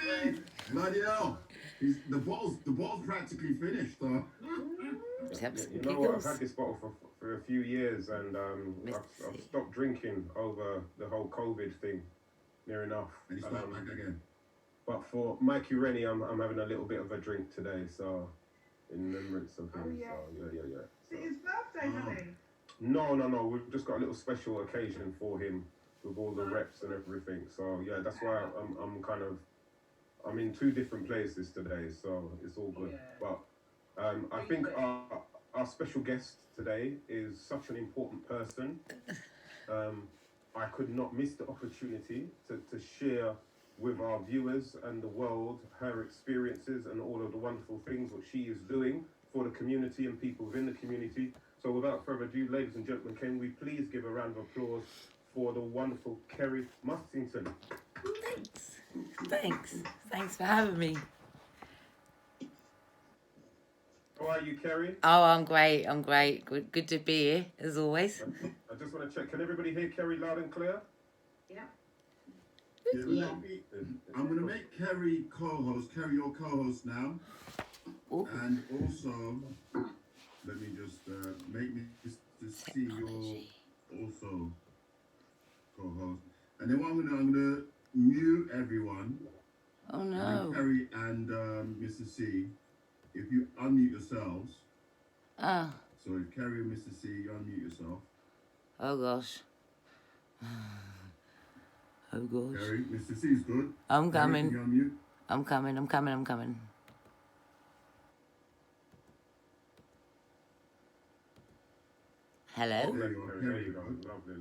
Hey, bloody hell. The bottle's practically finished, though. You know what? I've had this bottle for a few years, and I've stopped drinking over the whole COVID thing. Near enough. And you start back again. But for Mikey Rennie, I'm having a little bit of a drink today, so in remembrance of him. Oh, yeah. So yeah. Is it his birthday, honey? No. We've just got a little special occasion for him with all the reps and everything. So yeah, that's why I'm in two different places today, so it's all good. Yeah. But I think our special guest today is such an important person. I could not miss the opportunity to share with our viewers and the world her experiences and all of the wonderful things that she is doing for the community and people within the community. So without further ado, ladies and gentlemen, can we please give a round of applause for the wonderful Kerry Mussington. Thanks for having me. How are you, Kerry? Oh, I'm great. Good to be here, as always. I just want to check, can everybody hear Kerry loud and clear? Yeah. I'm going to make Kerry co-host, Kerry your co-host now. Ooh. And also, let me just make me just see your also co-host. And then what I'm going to mute everyone. Oh no. Kerry and Mr. C, if you unmute yourselves. Oh. So if Kerry and Mr. C, you unmute yourself. Oh gosh. Oh gosh. Kerry, Mr. C is good. I'm coming. Kerry, can you unmute? I'm coming. Hello. Oh, there you are. There you go.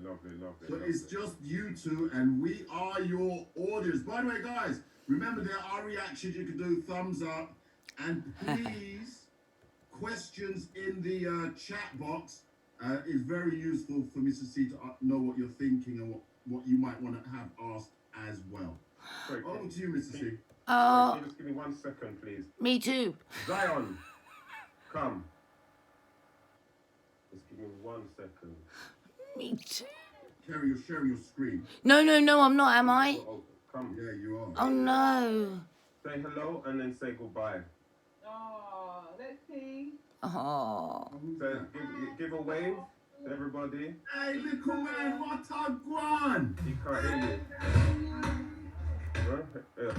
Lovely. So it's just you two, and we are your audience. By the way, guys, remember there are reactions. You can do thumbs up, and please, questions in the chat box is very useful for Mr. C to know what you're thinking and what you might want to have asked as well. Sorry, over to you, Mr. C. Can you just give me 1 second, please? Me too. Zion, come. Just give me 1 second. Me too. Kerry, you're sharing your screen. No, I'm not, am I? Oh, come. Yeah, you are. Oh no. Say hello and then say goodbye. Oh, let's see. Oh. So give a wave to everybody. Hey, little man, what a guan! He can't hear you. Yeah.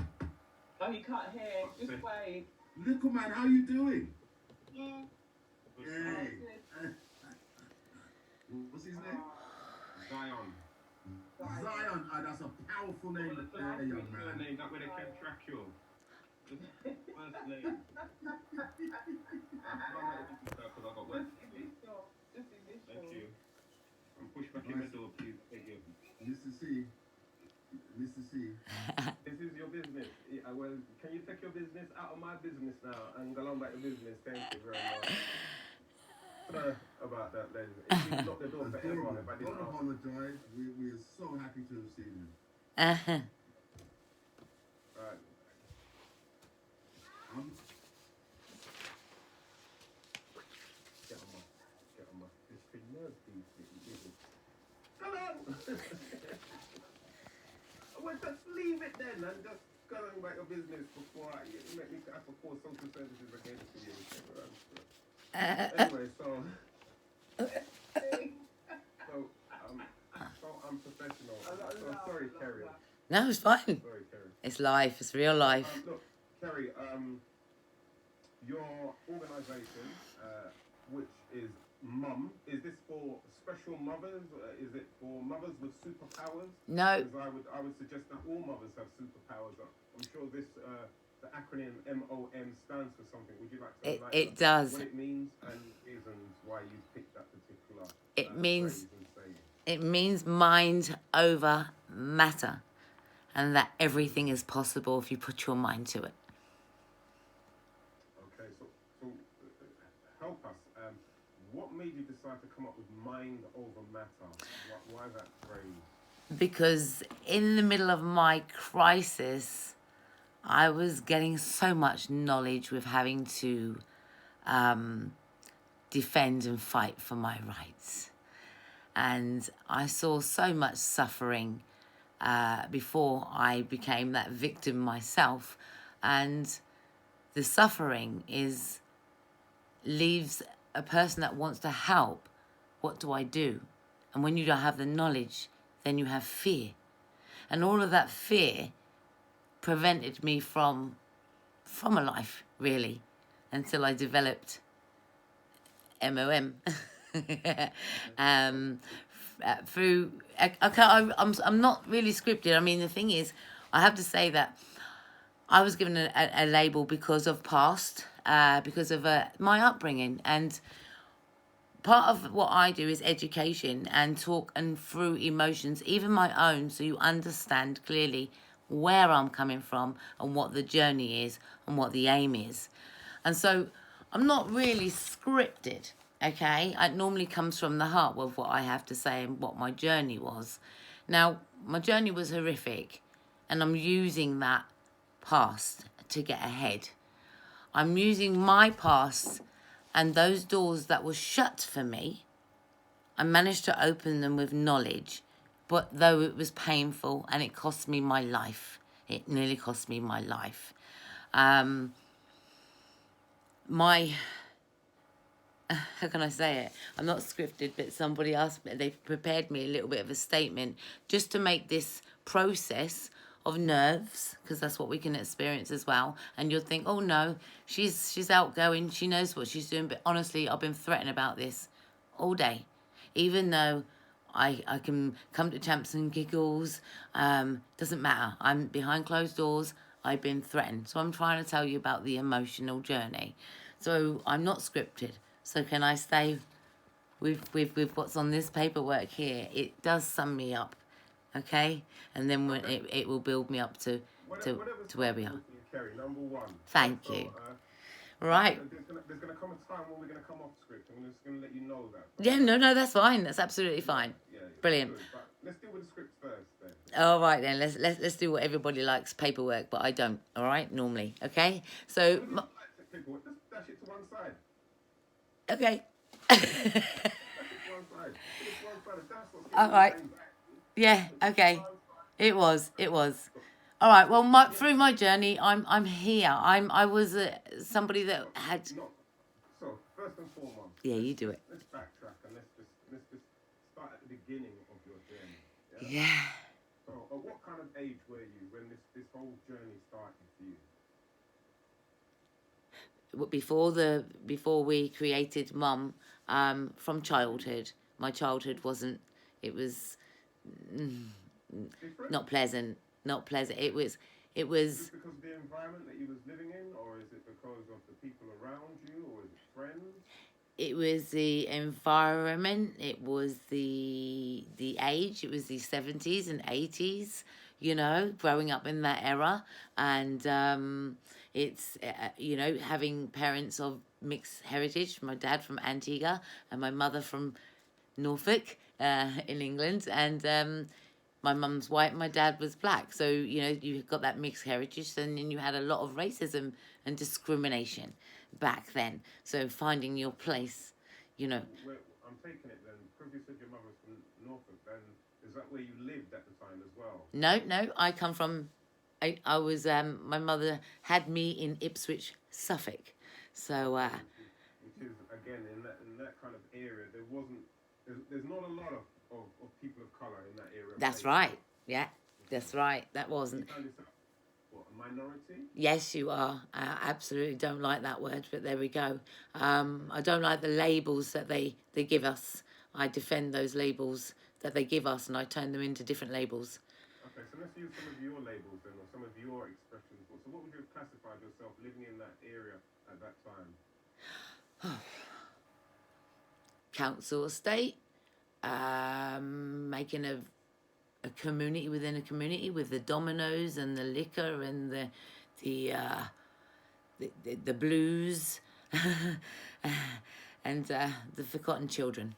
Oh, he can't hear. Just wave. Little man, how you doing? Yeah. Hey. What's his name? Zion. Zion. That's a powerful name there, young man. Name that way they can track you. Just first name. Thank you. And push back in the door, please. Thank you. Mr. C. This is your business. Well, can you take your business out of my business now and go on back to business? Thank you very much. Sorry about that, ladies. If you lock the door forever, if I didn't apologize. We are so happy to have seen him. Right. Get on my flipping nerves, these. Hello! Well, just leave it then and just go on about your business before you make me have to call social services against you. Anyway, so unprofessional. So sorry, Kerry. No, it's fine. Sorry, Kerry. It's life. It's real life. Look, Kerry, your organisation, which is Mum, is this for special mothers? Is it for mothers with superpowers? No. Because I would suggest that all mothers have superpowers. I'm sure this the acronym MOM stands for something. Would you like to enlighten It us does. what it means and reasons why you picked that particular It means phrase and saying? it means mind over matter, and that everything is possible if you put your mind to it. Okay, so help us. What made you decide to come up with mind over matter? Why that phrase? Because in the middle of my crisis, I was getting so much knowledge with having to defend and fight for my rights. And I saw so much suffering before I became that victim myself. And the suffering leaves a person that wants to help. What do I do? And when you don't have the knowledge, then you have fear. And all of that fear prevented me from a life, really, until I developed MOM. Through, I'm not really scripted. I mean, the thing is, I have to say that I was given a label because of past, because of my upbringing. And part of what I do is education and talk and through emotions, even my own, so you understand clearly where I'm coming from and what the journey is and what the aim is. And so I'm not really scripted, okay? It normally comes from the heart with what I have to say and what my journey was. Now, my journey was horrific, and I'm using that past to get ahead. I'm using my past and those doors that were shut for me. I managed to open them with knowledge, but though it was painful and it cost me my life, it nearly cost me my life. How can I say it? I'm not scripted, but somebody asked me, they prepared me a little bit of a statement just to make this process of nerves, because that's what we can experience as well. And you'll think, oh no, she's outgoing, she knows what she's doing. But honestly, I've been threatened about this all day. Even though I can come to Champs and Giggles, doesn't matter. I'm behind closed doors, I've been threatened. So I'm trying to tell you about the emotional journey. So I'm not scripted. So can I stay with what's on this paperwork here? It does sum me up, okay? And then when it will build me up to where we are. Kerry, number one. Thank So, you. Right. There's gonna come a time when we're gonna come off script. I'm just gonna let you know that. Yeah, no, that's fine. That's absolutely fine. Yeah, Brilliant. good. But let's deal with the script first then. All right then. Let's do what everybody likes, paperwork, but I don't. All right, normally. Okay. So. Just dash it to one side. Okay. Dash it to one side. That's what's All right. Yeah. Okay. It was. All right. Well, through my journey, I'm here. I was somebody that had. So first and foremost. Yeah, you do it. Let's backtrack and let's just start at the beginning of your journey. Yeah. So, at what kind of age were you when this whole journey started for you? Before we created Mum, from childhood, my childhood wasn't. It was not pleasant. Not pleasant. It was. Is it because of the environment that you was living in, or is it because of the people around you, or is it friends? It was the environment. It was the age. It was the 70s and 80s. You know, growing up in that era, and it's having parents of mixed heritage. My dad from Antigua and my mother from Norfolk in England, and my mum's white, my dad was black. So, you got that mixed heritage, and then you had a lot of racism and discrimination back then. So finding your place, Well, I'm taking it then, because you said your mother was from Norfolk, then is that where you lived at the time as well? No, I come from, I was, my mother had me in Ipswich, Suffolk. So, which is, again, in that kind of area, there's not a lot of people of colour in that area. That's right. Yeah, that's right. That wasn't. You found yourself, what, a minority? Yes, you are. I absolutely don't like that word, but there we go. I don't like the labels that they give us. I defend those labels that they give us, and I turn them into different labels. Okay, so let's use some of your labels then, or some of your expressions. So what would you have classified yourself living in that area at that time? Council estate, making a community within a community with the dominoes and the liquor and the blues and the forgotten children.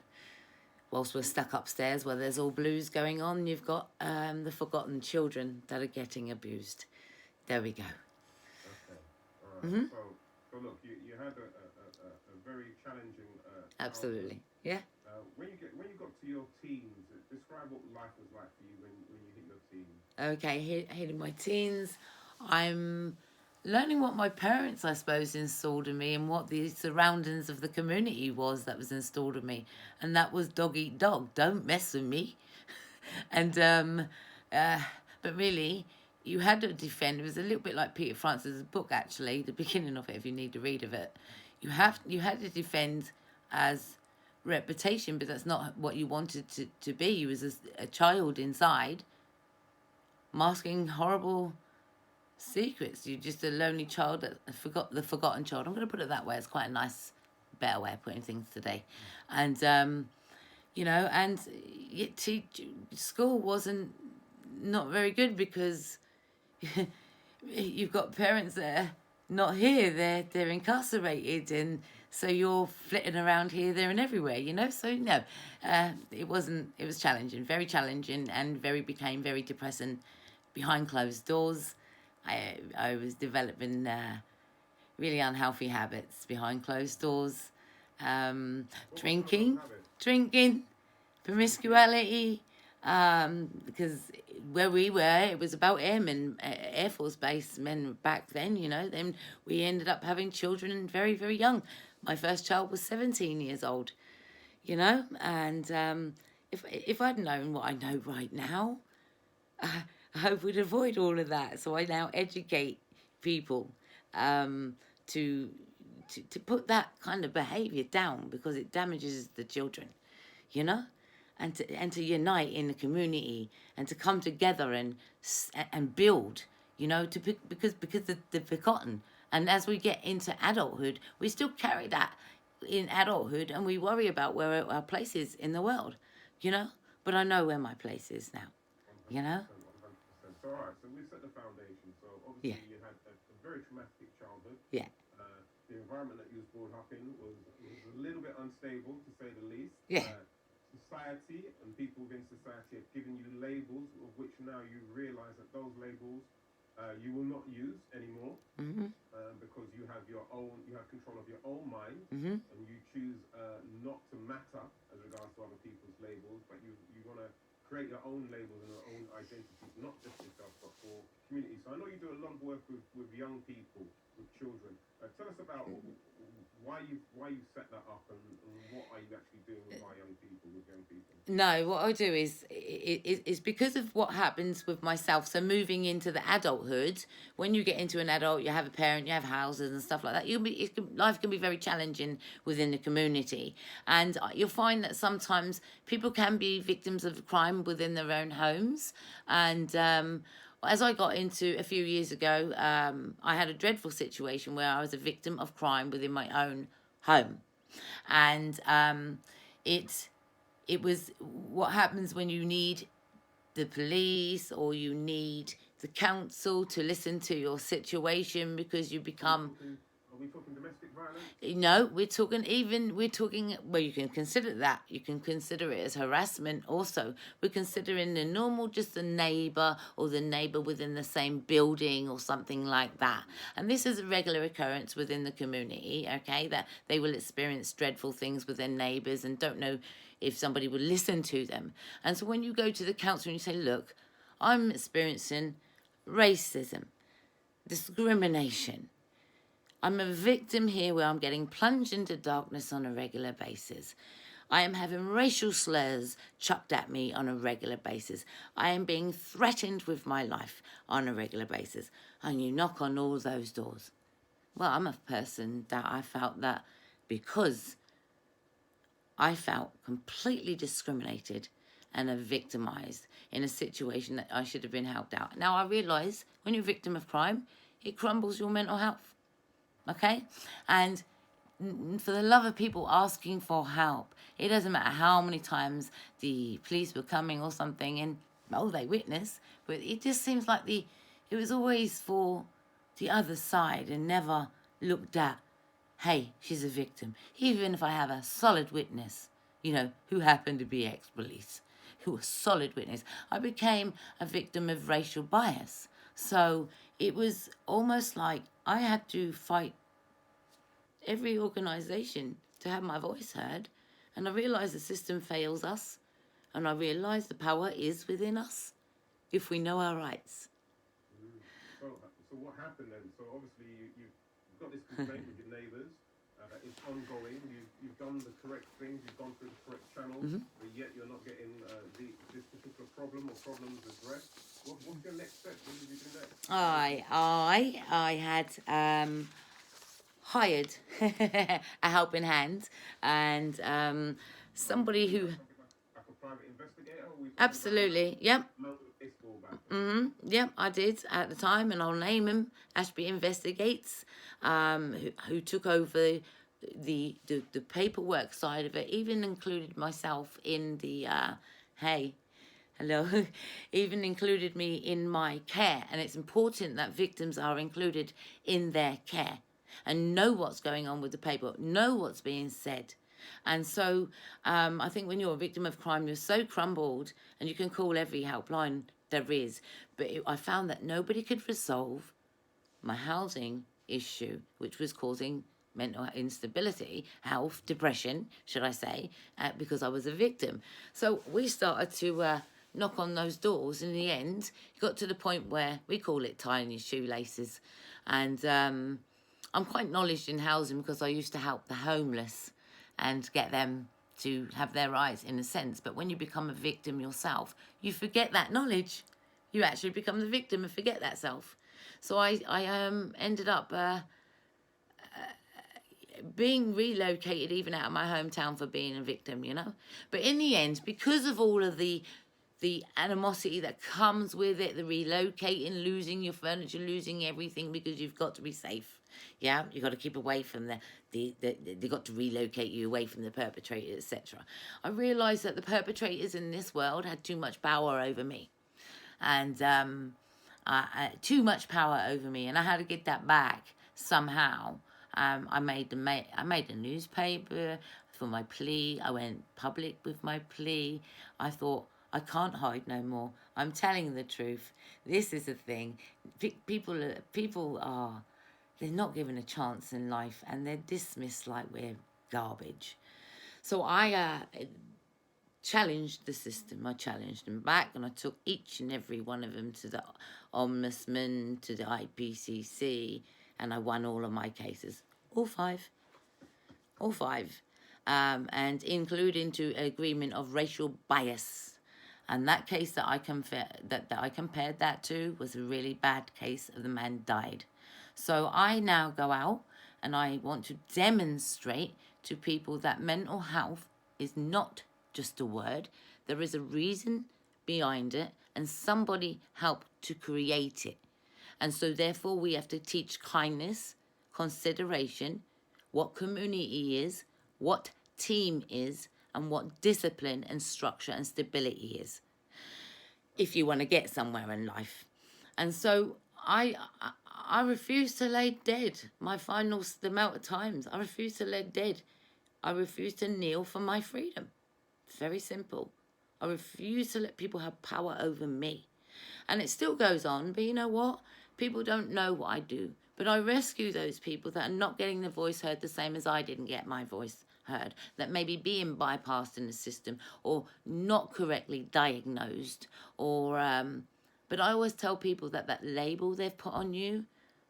Whilst we're stuck upstairs where there's all blues going on, you've got the forgotten children that are getting abused. There we go. Okay, all right. So So look, you had a very challenging childhood. Absolutely. Yeah. When you got to your teens, describe what life was like for you when you hit your teens. Okay, hitting my teens, I'm learning what my parents, I suppose, installed in me and what the surroundings of the community was that was installed in me. And that was dog eat dog. Don't mess with me. And uh, but really, you had to defend. It was a little bit like Peter Francis' book, actually, the beginning of it. If you need to read of it, you had to defend as reputation, but that's not what you wanted to be. You was a child inside, masking horrible secrets. You're just a lonely child that forgot the forgotten child. I'm going to put it that way. It's quite a nice, better way of putting things today, and. You know, and school wasn't not very good because you've got parents that are not here. They're incarcerated, and so you're flitting around here, there, and everywhere. You know, so no, it wasn't. It was challenging, very challenging, and became very depressing behind closed doors. I was developing really unhealthy habits behind closed doors. Drinking, promiscuity, because where we were, it was about airmen, Air Force base men back then, you know. Then we ended up having children very, very young. My first child was 17 years old, you know, and if I'd known what I know right now, I would avoid all of that. So I now educate people to put that kind of behaviour down because it damages the children, you know, and to unite in the community and to come together and build, you know, because they've forgotten. And as we get into adulthood, we still carry that in adulthood, and we worry about where our place is in the world, you know. But I know where my place is now, you know. 100%. So all right, so we set the foundation. So obviously you had a very traumatic childhood. Yeah. The environment that you was brought up in was a little bit unstable, to say the least. Yeah. Society and people within society have given you labels, of which now you realise that those labels you will not use anymore, because you have control of your own mind, and you choose not to matter as regards to other people's labels, but you want to create your own labels and your own identities, not just yourself, but for community. So I know you do a lot of work with young people, with children. Tell us about why you set that up and what are you actually doing with our young people, with young people? No, what I do is because of what happens with myself. So moving into the adulthood, when you get into an adult, you have a parent, you have houses and stuff like that. Life can be very challenging within the community, and you'll find that sometimes people can be victims of crime within their own homes. And as I got into a few years ago, I had a dreadful situation where I was a victim of crime within my own home, and it was what happens when you need the police or you need the council to listen to your situation because you become. Are we talking domestic violence? No, we're talking, well, you can consider that. You can consider it as harassment also. We're considering the normal, just the neighbour or the neighbour within the same building or something like that. And this is a regular occurrence within the community, okay, that they will experience dreadful things with their neighbours and don't know if somebody will listen to them. And so when you go to the council and you say, look, I'm experiencing racism, discrimination, I'm a victim here where I'm getting plunged into darkness on a regular basis. I am having racial slurs chucked at me on a regular basis. I am being threatened with my life on a regular basis. And you knock on all those doors. Well, I'm a person that I felt that because I felt completely discriminated and victimised in a situation that I should have been helped out. Now, I realise when you're a victim of crime, it crumbles your mental health. Okay? And for the love of people asking for help, it doesn't matter how many times the police were coming or something and, they witnessed, but it just seems like it was always for the other side and never looked at, hey, she's a victim. Even if I have a solid witness, who happened to be ex-police, who was a solid witness, I became a victim of racial bias. So it was almost like I had to fight every organisation to have my voice heard. And I realise the system fails us. And I realise the power is within us if we know our rights. So what happened then? So obviously you've got this complaint with your neighbours. It's ongoing. You've done the correct things. You've gone through the correct channels, but yet you're not getting this particular problem or problems addressed. What's your next step? What did you do next? I had hired a helping hand and somebody who Like a private investigator? absolutely, yep. Baseball back. Yep, I did at the time, and I'll name him. Ashby Investigates, who took over the paperwork side of it, even included myself in the hey, hello, even included me in my care. And it's important that victims are included in their care and know what's going on with the paperwork, know what's being said. And so I think when you're a victim of crime, you're so crumbled, and you can call every helpline there is. But I found that nobody could resolve my housing issue, which was causing mental instability, health, depression, should I say, because I was a victim. So we started to knock on those doors. In the end, it got to the point where we call it tying your shoelaces. And I'm quite knowledgeable in housing because I used to help the homeless and get them to have their rights in a sense. But when you become a victim yourself, you forget that knowledge. You actually become the victim and forget that self. So I ended up being relocated even out of my hometown for being a victim, you know. But in the end, because of all of the animosity that comes with it, the relocating, losing your furniture, losing everything because you've got to be safe. Yeah, you've got to keep away from they got to relocate you away from the perpetrator, etc. I realised that the perpetrators in this world had too much power over me. And too much power over me, and I had to get that back somehow. I made a newspaper for my plea. I went public with my plea. I thought, I can't hide no more. I'm telling the truth. This is the thing. People are, they're not given a chance in life, and they're dismissed like we're garbage. So I challenged the system. I challenged them back, and I took each and every one of them to the Ombudsman, to the IPCC, and I won all of my cases. All five. And including to agreement of racial bias. And that case that I compared that to was a really bad case of the man died. So I now go out and I want to demonstrate to people that mental health is not just a word. There is a reason behind it, and somebody helped to create it. And so therefore we have to teach kindness, consideration, what community is, what team is, and what discipline and structure and stability is, if you want to get somewhere in life. And so I refuse to lay dead. My final amount of times, I refuse to lay dead. I refuse to kneel for my freedom. It's very simple. I refuse to let people have power over me. And it still goes on, but you know what? People don't know what I do. But I rescue those people that are not getting their voice heard the same as I didn't get my voice heard, that may be being bypassed in the system or not correctly diagnosed. Or but I always tell people that label they've put on you,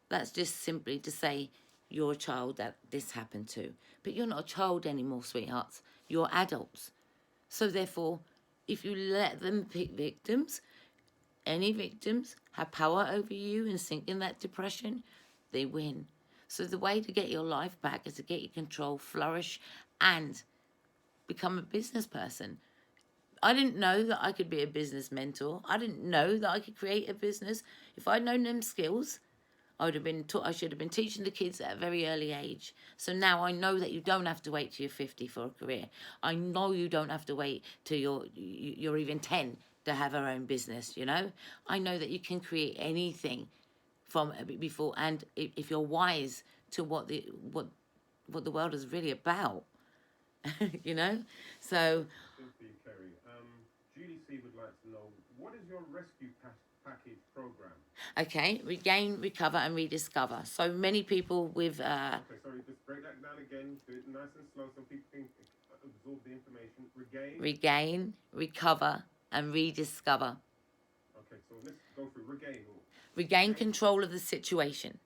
that's just simply to say you're a child that this happened to. But you're not a child anymore, sweethearts. You're adults. So therefore, if you let them pick victims, any victims have power over you and sink in that depression, they win. So the way to get your life back is to get your control, flourish, and become a business person. I didn't know that I could be a business mentor. I didn't know that I could create a business. If I'd known them skills, I should have been teaching the kids at a very early age. So now I know that you don't have to wait till you're 50 for a career. I know you don't have to wait till you're even 10 to have our own business, you know. I know that you can create anything from before, and if you're wise to what the world is really about, you know. So For you, Kerry. GDC would like to know, what is your rescue package program? Okay, regain, recover, and rediscover. So many people with Okay, sorry, just break that down again. Do it nice and slow so people can absorb the information. Regain, recover, and rediscover. Okay, so let's go through regain. Regain control of the situation.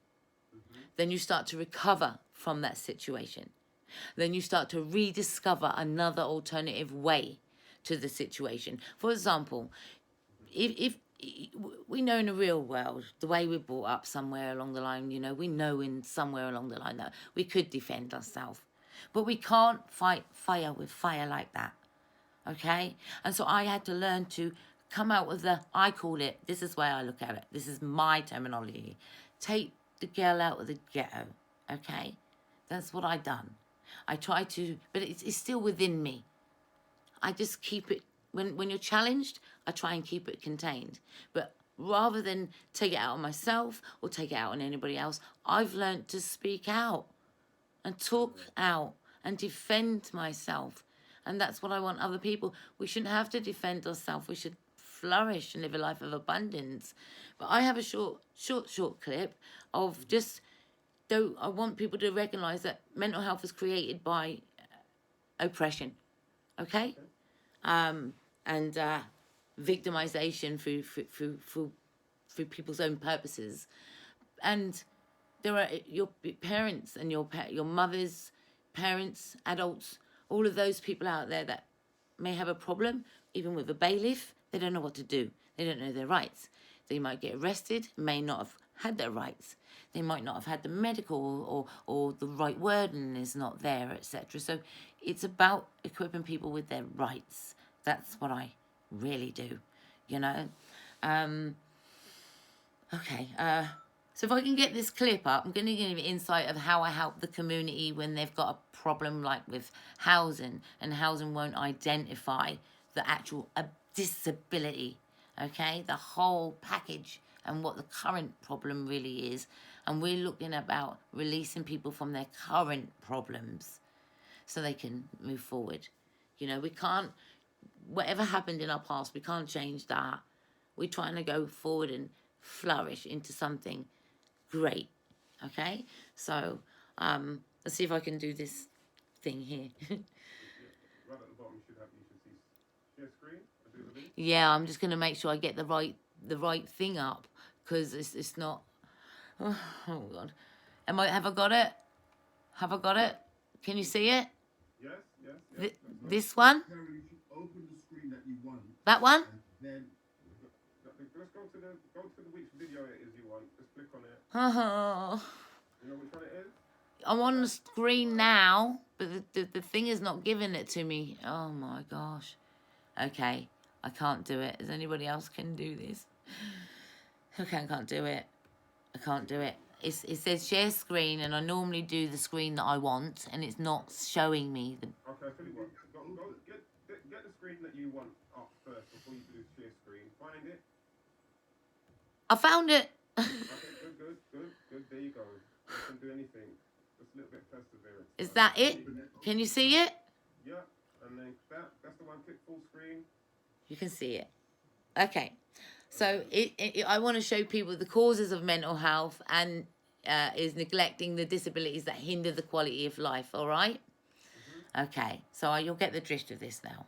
Then you start to recover from that situation. Then you start to rediscover another alternative way to the situation. For example, if we know in the real world, the way we're brought up somewhere along the line, you know, we know in somewhere along the line that we could defend ourselves. But we can't fight fire with fire like that. Okay? And so I had to learn to come out with I call it, this is where I look at it. This is my terminology. Take the girl out of the ghetto. Okay? That's what I done. I try to, but it's still within me. I just keep it, when you're challenged, I try and keep it contained. But rather than take it out on myself or take it out on anybody else, I've learned to speak out and talk out and defend myself. And that's what I want other people. We shouldn't have to defend ourselves. We should flourish and live a life of abundance. But I have a short clip of just, though I want people to recognise that mental health is created by oppression, okay? And victimization through people's own purposes. And there are your parents and your mothers, parents, adults, all of those people out there that may have a problem, even with a bailiff. They don't know what to do. They don't know their rights. They might get arrested, may not have had their rights. They might not have had the medical or the right wording is not there, etc. So it's about equipping people with their rights. That's what I really do, you know. Okay, so if I can get this clip up, I'm going to give you insight of how I help the community when they've got a problem like with housing, and housing won't identify the actual disability, okay? The whole package and what the current problem really is. And we're looking about releasing people from their current problems so they can move forward. You know, we can't, whatever happened in our past, we can't change that. We're trying to go forward and flourish into something great, okay? So let's see if I can do this thing here. Right at the bottom, you should see share screen. Yeah, I'm just going to make sure I get the right thing up, because it's not. Oh God, have I got it? Have I got it? Can you see it? Yes. This one? Kerry, you should open the screen that you want. That one? And then Let's go to which video it is you want. Just click on it. Oh, You know which one it is? I'm on the screen now, but the thing is not giving it to me. Oh my gosh. Okay, I can't do it. Does anybody else can do this? Okay, I can't do it. I can't do it. It says share screen, and I normally do the screen that I want, and it's not showing me the. Okay, I tell you what. Go get the screen that you want up first before you do share screen. Find it. I found it. Okay, good. There you go. You can do anything. Just a little bit perseverance. Is that it? Can you see it? Yeah, and then that's the one. Click full screen. You can see it. Okay. So I want to show people the causes of mental health and is neglecting the disabilities that hinder the quality of life, all right? Okay, so you'll get the drift of this now.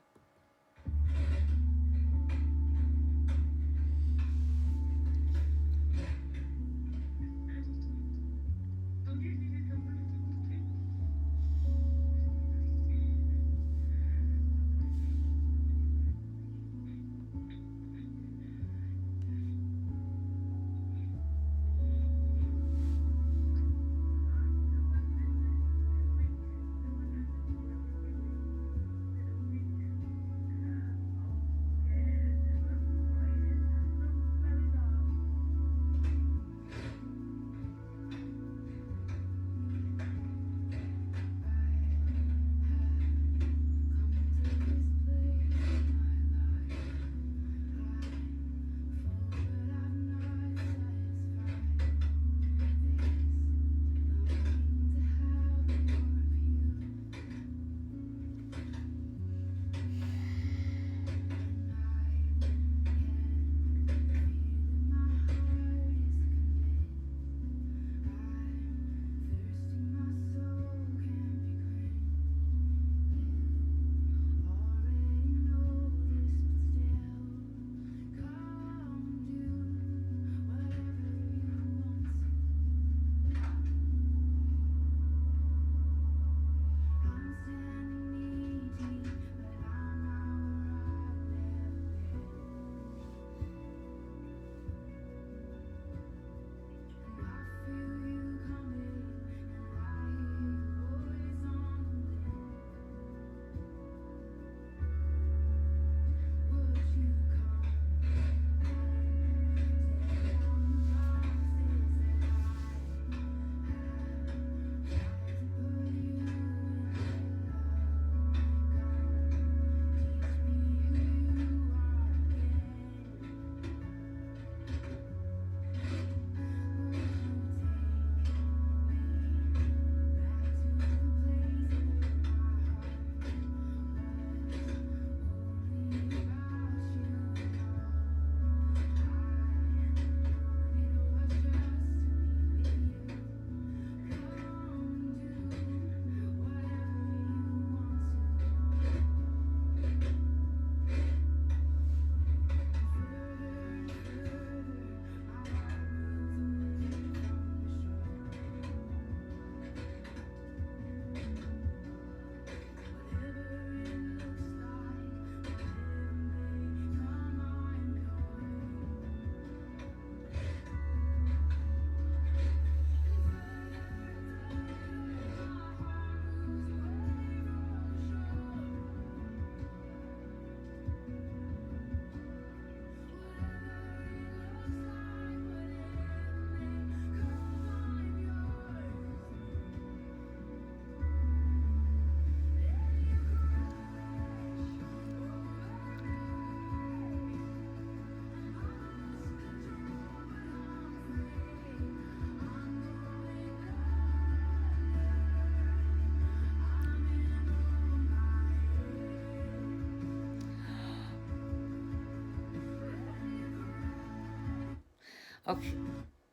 Okay.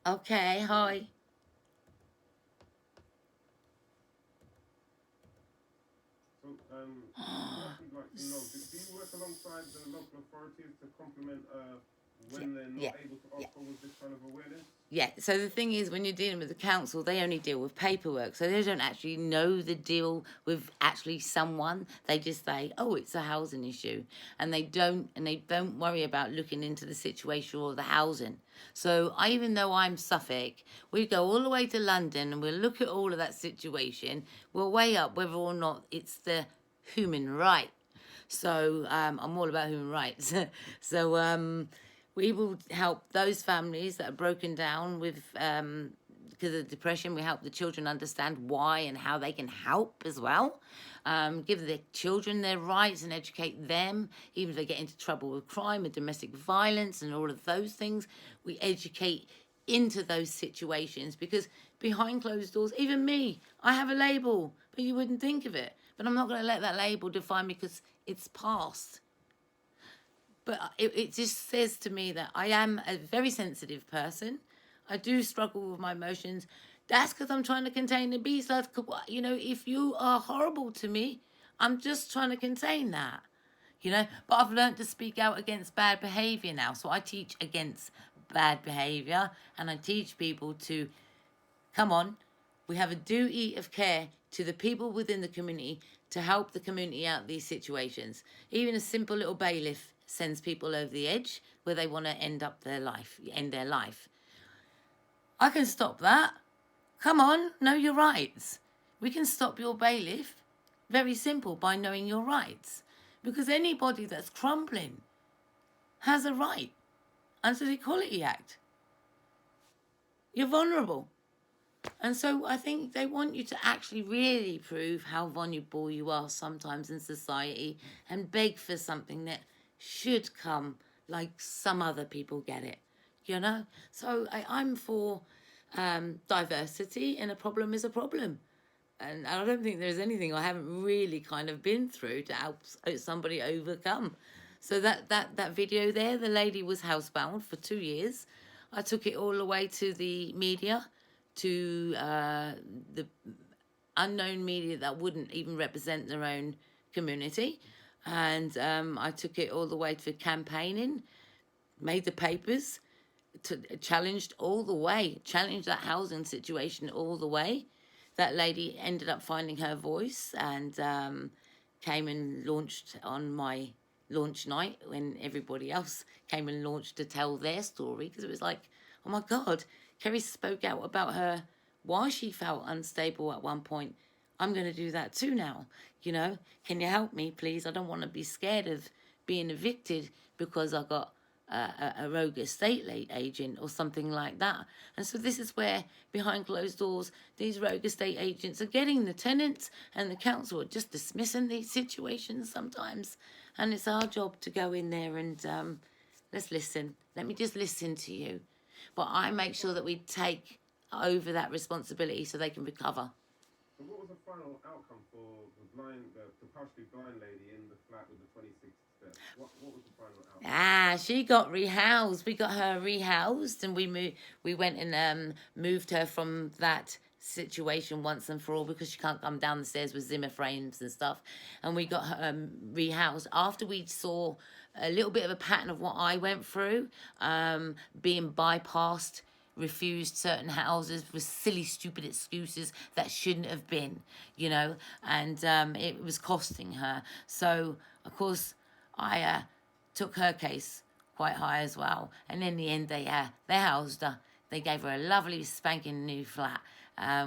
Okay. Hi. So, I'd actually like to know, do you work alongside the local authorities to complement when they're not able to offer with this kind of awareness? Yeah, so the thing is, when you're dealing with the council, they only deal with paperwork. So they don't actually know the deal with actually someone. They just say, oh, it's a housing issue. And they don't worry about looking into the situation or the housing. So even though I'm Suffolk, we go all the way to London and we'll look at all of that situation. We'll weigh up whether or not it's the human right. So I'm all about human rights. So we will help those families that are broken down with because of depression. We help the children understand why and how they can help as well. Give the children their rights and educate them, even if they get into trouble with crime and domestic violence and all of those things. We educate into those situations because behind closed doors, even me, I have a label, but you wouldn't think of it. But I'm not going to let that label define me because it's past. But it just says to me that I am a very sensitive person. I do struggle with my emotions. That's because I'm trying to contain the beast. You know, if you are horrible to me, I'm just trying to contain that. You know, but I've learned to speak out against bad behaviour now. So I teach against bad behaviour and I teach people to, come on, we have a duty of care to the people within the community to help the community out of these situations. Even a simple little bailiff sends people over the edge where they want to end their life. I can stop that. Come on, know your rights. We can stop your bailiff. Very simple, by knowing your rights. Because anybody that's crumbling has a right under the Equality Act. You're vulnerable. And so I think they want you to actually really prove how vulnerable you are sometimes in society and beg for something that should come like some other people get it, you know? So I'm for diversity, and a problem is a problem. And I don't think there's anything I haven't really kind of been through to help somebody overcome. So that video there, the lady was housebound for 2 years. I took it all the way to the media, to the unknown media that wouldn't even represent their own community. And I took it all the way to campaigning, made the papers, challenged all the way, challenged that housing situation all the way. That lady ended up finding her voice and came and launched on my launch night when everybody else came and launched to tell their story, because it was like, oh my God, Kerry spoke out about her, why she felt unstable at one point. I'm going to do that too now. You know, can you help me, please? I don't want to be scared of being evicted because I got a rogue estate agent or something like that. And so this is where, behind closed doors, these rogue estate agents are getting the tenants, and the council are just dismissing these situations sometimes. And it's our job to go in there and let's listen. Let me just listen to you. But I make sure that we take over that responsibility so they can recover. So what was the final outcome for the partially blind lady in the flat with the 26 steps? What was the final outcome? She got rehoused. We got her rehoused, and we went and moved her from that situation once and for all, because she can't come down the stairs with Zimmer frames and stuff. And we got her rehoused after we saw a little bit of a pattern of what I went through, being bypassed, refused certain houses with silly, stupid excuses that shouldn't have been, you know, and it was costing her. So, of course, I took her case quite high as well. And in the end, they housed her. They gave her a lovely spanking new flat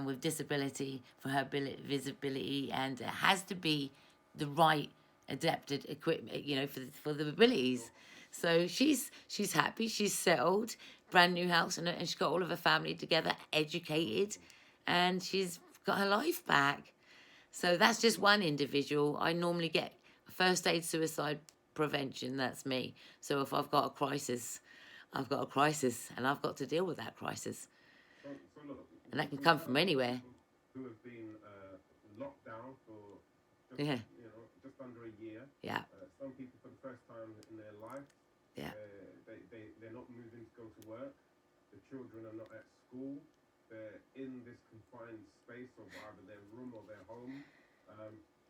with disability for her visibility, and it has to be the right adapted equipment, you know, for the abilities. So she's happy, she's settled, brand new house, and she's got all of her family together, educated, and she's got her life back. So that's just one individual. I normally get first aid suicide prevention, that's me. So if I've got a crisis, I've got a crisis, and I've got to deal with that crisis. So look, And that can come from anywhere. Who have been locked down for Yeah. just under a year. Yeah. Some people for the first time in their life. Yeah. They're not moving to go to work. the children are not at school. They're in this confined space of either their room or their home.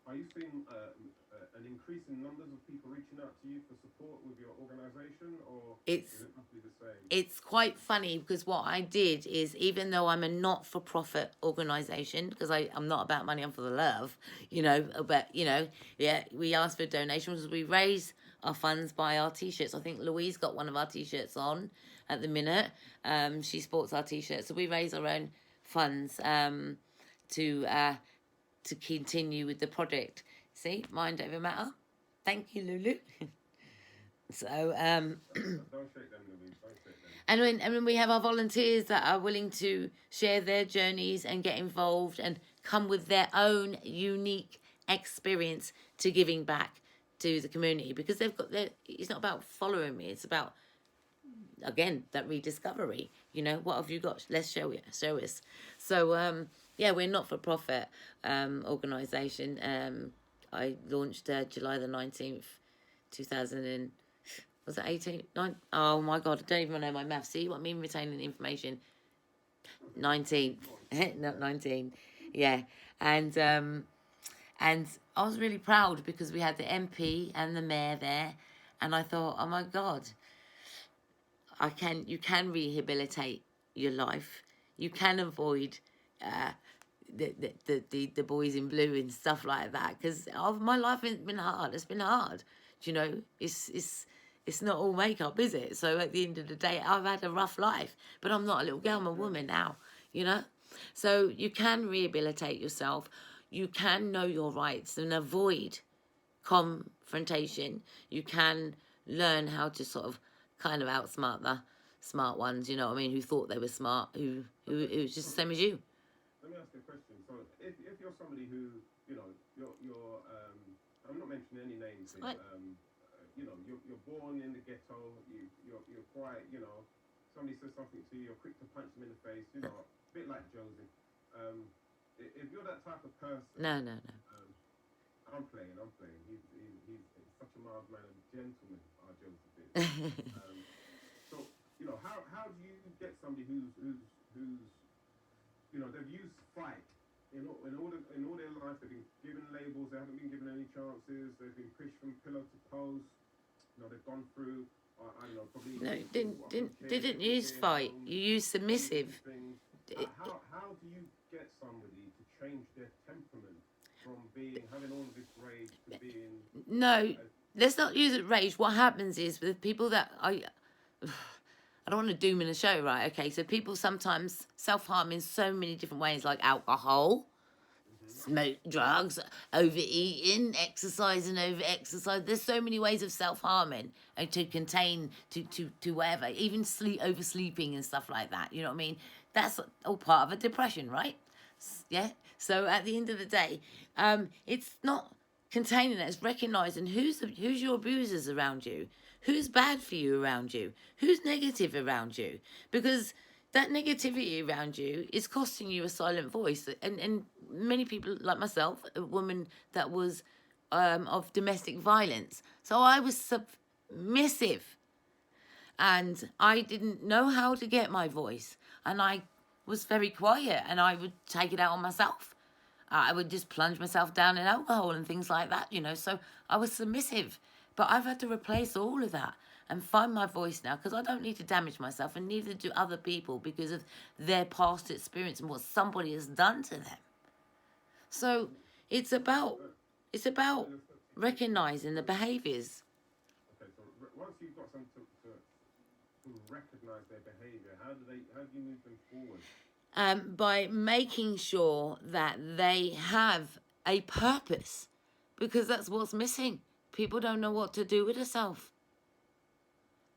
Are you seeing an increase in numbers of people reaching out to you for support with your organisation, or It's is it roughly the same? it's quite funny because what I did is, even though I'm a not-for-profit organisation, because I'm not about money, I'm for the love, you know, but, you know, yeah, we ask for donations. We raise our funds by our T-shirts. I think Louise got one of our T-shirts on at the minute. She sports our T-shirts. So we raise our own funds to continue with the project. See, mind over matter. Thank you, Lulu. So, Don't shake them, Louise. Don't shake them. and when we have our volunteers that are willing to share their journeys and get involved and come with their own unique experience to giving back to the community, because they've got their, it's not about following me, it's about, again, that rediscovery. You know, what have you got? Let's show us. So yeah, we're not for profit organisation. I launched July the 19th 2000 and, was it 18? 9? Oh my God, I don't even know my maths. See what I mean, retaining information. 19. Not 19. Yeah. And I was really proud because we had the MP and the mayor there, and I thought, oh my God, you can rehabilitate your life. You can avoid the boys in blue and stuff like that, because my life has been hard. It's been hard. Do you know, it's not all makeup, is it? So at the end of the day, I've had a rough life, but I'm not a little girl, I'm a woman now, you know? So you can rehabilitate yourself. You can know your rights and avoid confrontation. You can learn how to sort of kind of outsmart the smart ones, you know what I mean, who thought they were smart, who was just the same as you. Let me ask you a question. So if you're somebody who, you know, you're I'm not mentioning any names here, you know, you're born in the ghetto, you're quite, you know, somebody says something to you, you're quick to punch them in the face, you know, a bit like Josie. If you're that type of person... No. I'm playing. He's such a mild mannered gentleman, our Joseph is. So, you know, how do you get somebody who's you know, they've used fight in all their life, they've been given labels, they haven't been given any chances, they've been pushed from pillar to post, you know, they've gone through, I don't know, probably... No, didn't use fight, you use submissive. How do you get somebody to change their temperament from having all of this rage to being... No, let's not use it rage. What happens is with people that I don't want to doom in a show, right? Okay, so people sometimes self-harm in so many different ways, like alcohol, smoke, drugs, overeating, exercising, over-exercise. There's so many ways of self-harming and to contain, to whatever, even oversleeping and stuff like that. You know what I mean? That's all part of a depression, right? Yeah. So at the end of the day, it's not containing it. It's recognizing who's your abusers around you, who's bad for you around you, who's negative around you, because that negativity around you is costing you a silent voice. And many people like myself, a woman that was of domestic violence, so I was submissive. And I didn't know how to get my voice. And I was very quiet, and I would take it out on myself. I would just plunge myself down in alcohol and things like that, you know. So I was submissive. But I've had to replace all of that and find my voice now, because I don't need to damage myself, and neither do other people, because of their past experience and what somebody has done to them. So it's about recognizing the behaviours. Okay, so once you've got some to recognize their behavior, how do you move them forward? By making sure that they have a purpose, because that's what's missing. People don't know what to do with themselves.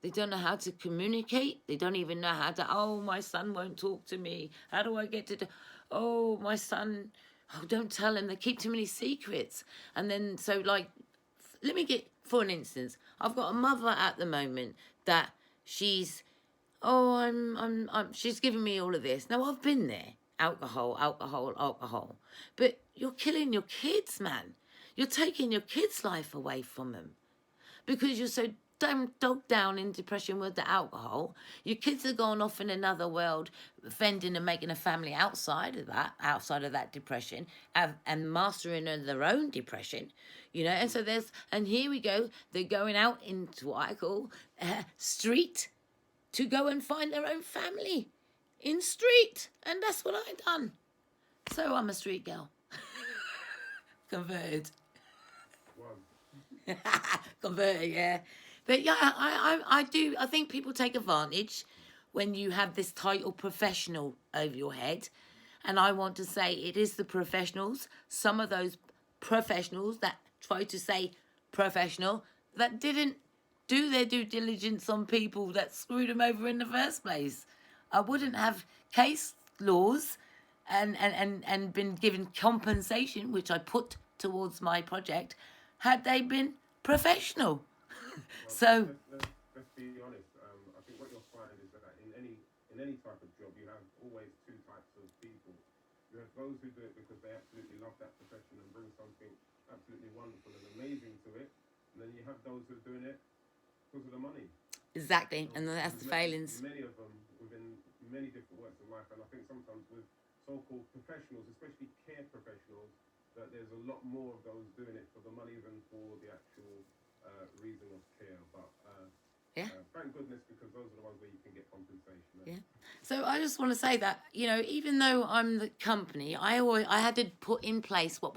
They don't know how to communicate. They don't even know how to, oh, my son won't talk to me. How do I get to oh, my son, oh, don't tell him. They keep too many secrets. And then, so like, let me get, for an instance, I've got a mother at the moment that she's, she's giving me all of this. Now, I've been there. Alcohol. But you're killing your kids, man. You're taking your kids' life away from them because you're so dogged down in depression with the alcohol. Your kids are gone off in another world, fending and making a family outside of that depression, and mastering their own depression, you know. And so and here we go. They're going out into what I call street to go and find their own family in street, and that's what I done. So I'm a street girl, converted. Wow. Converted, yeah. But yeah, I do. I think people take advantage when you have this title professional over your head. And I want to say it is the professionals, some of those professionals that try to say professional, that didn't do their due diligence on people that screwed them over in the first place. I wouldn't have case laws and been given compensation, which I put towards my project, had they been professional. So let's be honest. I think what you'll find is that in any type of job, you have always two types of people. You have those who do it because they absolutely love that profession and bring something absolutely wonderful and amazing to it, and then you have those who are doing it because of the money. exactly, and that's the failings. Many of them within many different walks of life, and I think sometimes with so-called professionals, especially care professionals, that there's a lot more of those doing it for the money than for the actual reason of care. But thank goodness, because those are the ones where you can get compensation. Yeah. So I just want to say that, you know, even though I'm the company, I had to put in place what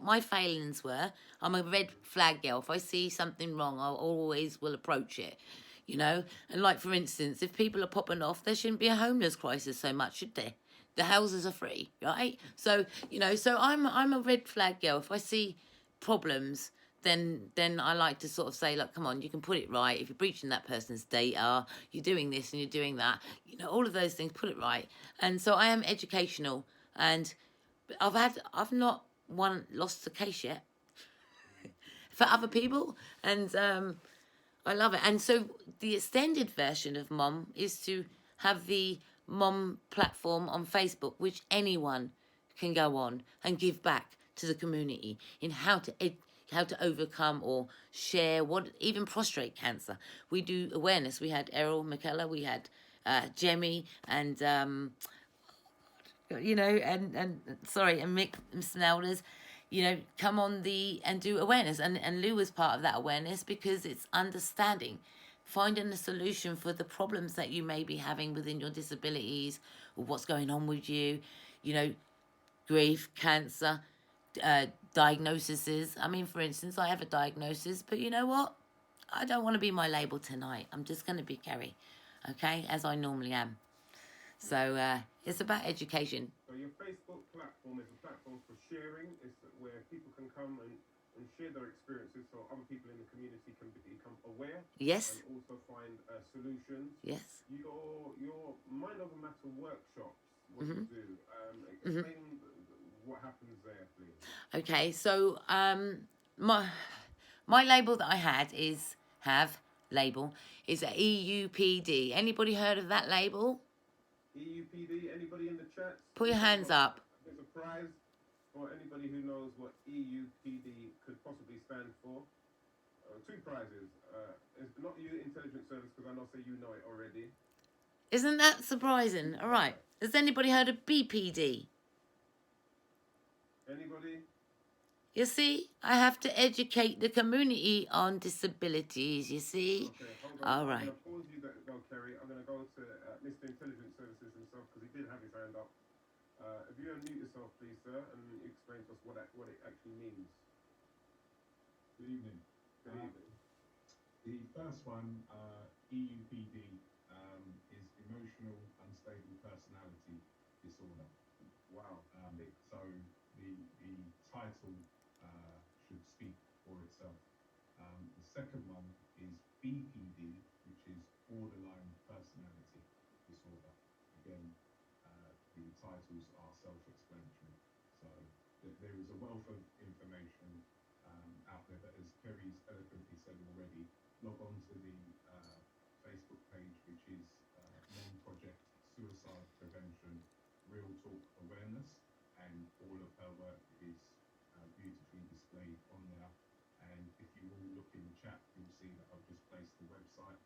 my failings were. I'm a red flag girl. If I see something wrong, I always will approach it. You know, and like for instance, if people are popping off, there shouldn't be a homeless crisis so much, should there? The houses are free, right? So you know, so I'm a red flag girl. If I see problems, then I like to sort of say, look, come on, you can put it right. If you're breaching that person's data, you're doing this and you're doing that, you know, all of those things, put it right. And so I am educational, and I've not lost the case yet for other people, and I love it. And so the extended version of Mom is to have the Mom platform on Facebook, which anyone can go on and give back to the community in how to overcome or share even prostate cancer. We do awareness. We had Errol McKellar, we had Gemi, and you know, and Mick Snelders, you know, come on and do awareness. And Lou was part of that awareness because it's understanding, finding a solution for the problems that you may be having within your disabilities or what's going on with you, you know, grief, cancer, diagnoses. I mean, for instance, I have a diagnosis, but you know what? I don't want to be my label tonight. I'm just going to be Kerry, okay, as I normally am. So it's about education. So your Facebook platform is a platform for sharing. It's where people can come and share their experiences, so other people in the community can become aware. Yes. And also find solutions. Yes. Your Mind Over Matter workshops, what you do. Explain what happens there, please. Okay, so my label that I is a EUPD. Anybody heard of that label? EUPD, anybody in the chat? Put your hands up. There's a prize for anybody who knows what EUPD could possibly stand for. Two prizes. It's not you, Intelligence Service, because I know you know it already. Isn't that surprising? All right. Has anybody heard of BPD? Anybody? You see, I have to educate the community on disabilities, you see. Okay, all right. I'm going to pause you there, Kerry. I'm going to go to Mr. Intelligence Services himself because he did have his hand up. If you unmute yourself, please, sir, and explain to us what it actually means. Good evening. Good evening. The first one, EUPD, is Emotional Unstable Personality Disorder. Wow. So the title should speak for itself. The second one is BPD, which is Borderline Personality Disorder. Again, the titles are self-explanatory. So there is a wealth of information out there, but as Kerry's eloquently said already, log on to the Facebook page, which is Non-Project Suicide Prevention Real Talk Awareness, and all of her work is beautifully displayed on there. And if you will look look in the chat, you'll see that I've just placed the website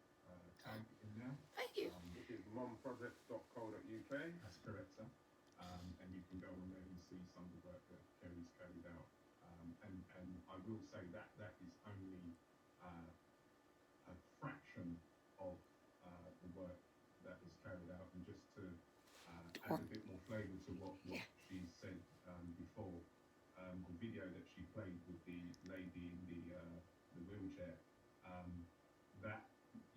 tag in there. Thank you. Which is momprojects.co.uk. That's correct, sir. And you can go on there and see some of the work that Kerry's carried out. And I will say that that is only a fraction of the work that is carried out. And just to add a bit more flavour to what she said before, the video that she played with the lady in the wheelchair, that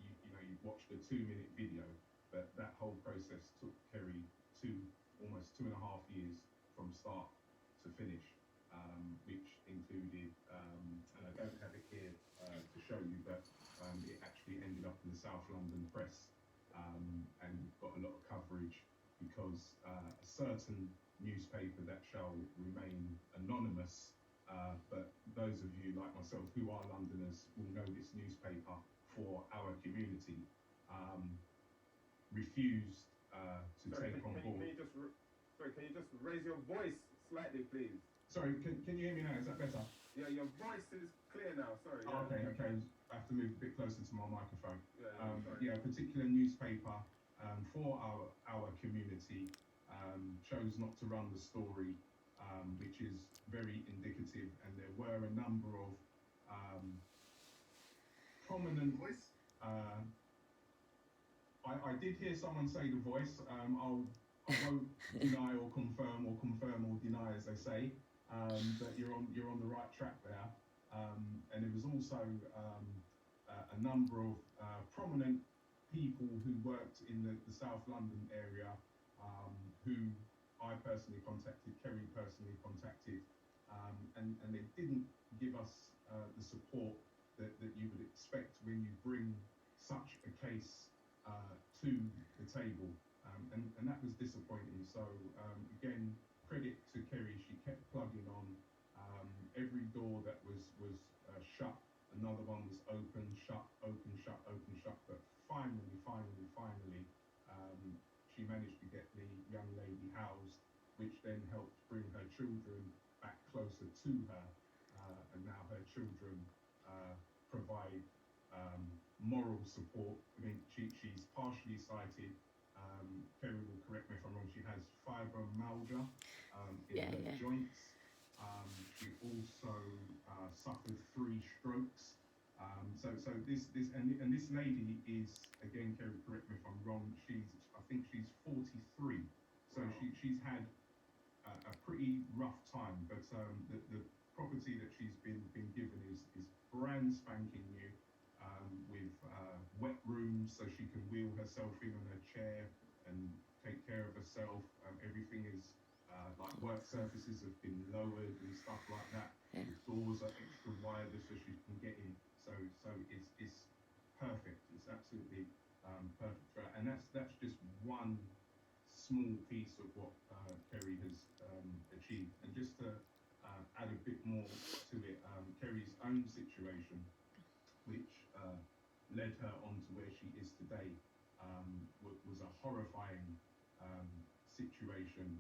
you know, you watched a 2-minute video, but that whole process took Kerry almost 2.5 years from start to finish, which included, and I don't have it here to show you, but it actually ended up in the South London press and got a lot of coverage because a certain newspaper that shall remain anonymous, but those of you like myself who are Londoners will know this newspaper for our community, refused to take on board. Can you just raise your voice slightly, please? Sorry, can you hear me now? Is that better? Yeah, your voice is clear now. Sorry. Oh, okay. I have to move a bit closer to my microphone. Sorry. A particular newspaper for our community chose not to run the story, which is very indicative. And there were a number of prominent. Voice? I did hear someone say the voice. I won't deny or confirm or deny, as they say. But you're on the right track there. And there was also a number of prominent people who worked in the South London area, who I personally contacted, Kerry personally contacted, and they didn't give us the support that you would expect when you bring such a case to the table, and that was disappointing. So again, credit to Kerry. She kept plugging on. Every door that was shut, another one was open, shut, open, shut, open, shut. But finally, she managed to get the young lady housed, which then helped bring her children back closer to her. And now her children provide moral support. I mean, she's partially sighted. Kerry will correct me if I'm wrong. She has fibromyalgia in her joints. She also suffered 3 strokes. So this lady is, again, Kerry, correct me if I'm wrong. I think she's 43. So she's had a pretty rough time. But the property that she's been given is brand spanking new, with wet rooms so she can wheel herself in on her chair and take care of herself. Everything is like work surfaces have been lowered and stuff like that. The doors are extra wider so she can get in. So it's perfect. It's absolutely perfect for her. And that's just one small piece of what Kerry has achieved. And just to add a bit more to it, Kerry's own situation, which led her on to where she is today, was a horrifying situation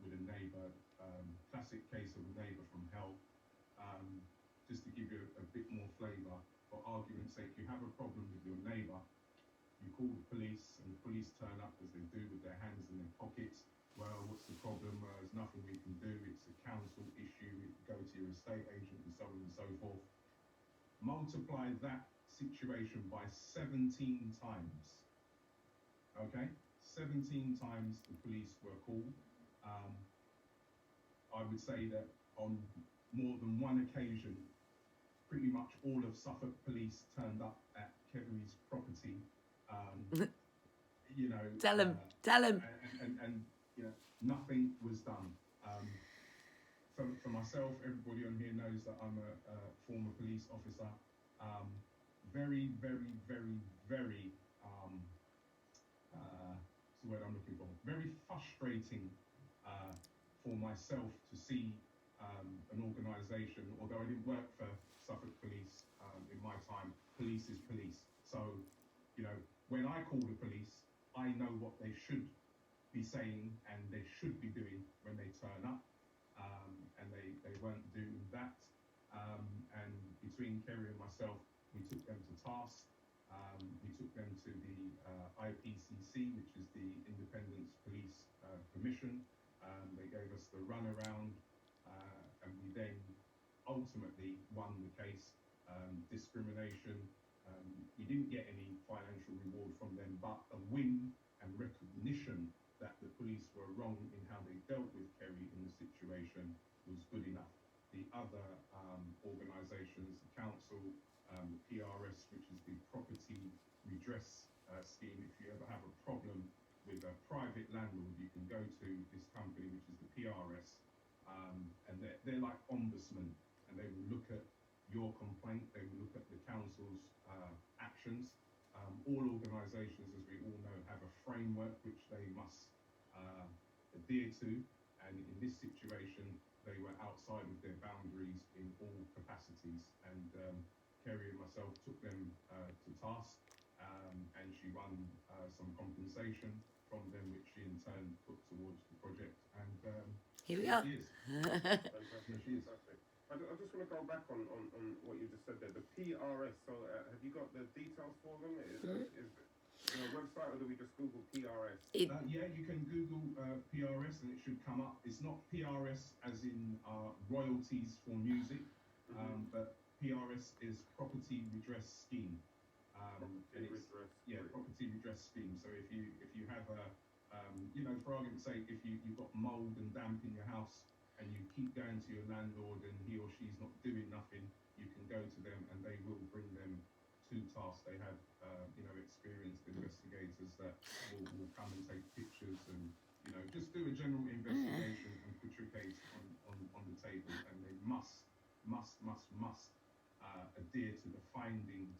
with a neighbour, classic case of a neighbour from hell. Just to give you a bit more flavour, for argument's sake, you have a problem with your neighbour, you call the police, and the police turn up as they do with their hands in their pockets. Well, what's the problem? There's nothing we can do, it's a council issue, go to your estate agent and so on and so forth. Multiply that situation by 17 times. Okay? 17 times the police were called. I would say that on more than one occasion, pretty much all of Suffolk police turned up at Kerry's property. You know, Tell him. And you know, nothing was done. For myself, everybody on here knows that I'm a former police officer. Very, very, very, very, what's the word I'm looking for? Very frustrating for myself to see an organisation, although I didn't work for Suffolk Police in my time, police is police. So, you know, when I call the police, I know what they should be saying and they should be doing when they turn up, and they weren't doing that. And between Kerry and myself, we took them to task. We took them to the IPCC, which is the Independent Police Commission. They gave us the runaround, and we then ultimately won the case. Discrimination. We didn't get any financial reward from them, but a win and recognition that the police were wrong in how they dealt with Kerry in the situation was good enough. The other organisations, the council, the PRS, which is the property redress scheme. If you ever have a problem with a private landlord, you can go to this company, which is the PRS, and they're like ombudsmen, and they will look at your complaint, they will look at the council's actions. All organisations, as we all know, have a framework which they must adhere to, and in this situation, they were outside of their boundaries in all capacities, and Kerry and myself took them to task, and she won some compensation from them, which she in turn put towards the project, and Here we are. she is. Fantastic. She is. Fantastic. I just want to go back on what you just said there. The PRS. So have you got the details for them? Is it a website, or do we just Google PRS? Yeah, you can Google PRS and it should come up. It's not PRS as in royalties for music, but PRS is Property Redress Scheme. Property redress. Yeah, Property Redress Scheme. So if you have a, for argument's sake, if you've got mould and damp in your house and you keep going to your landlord and he or she's not doing nothing, you can go to them and they will bring them to task. They have, experienced investigators that will come and take pictures and, just do a general investigation and put your case on the table. And they must adhere to the findings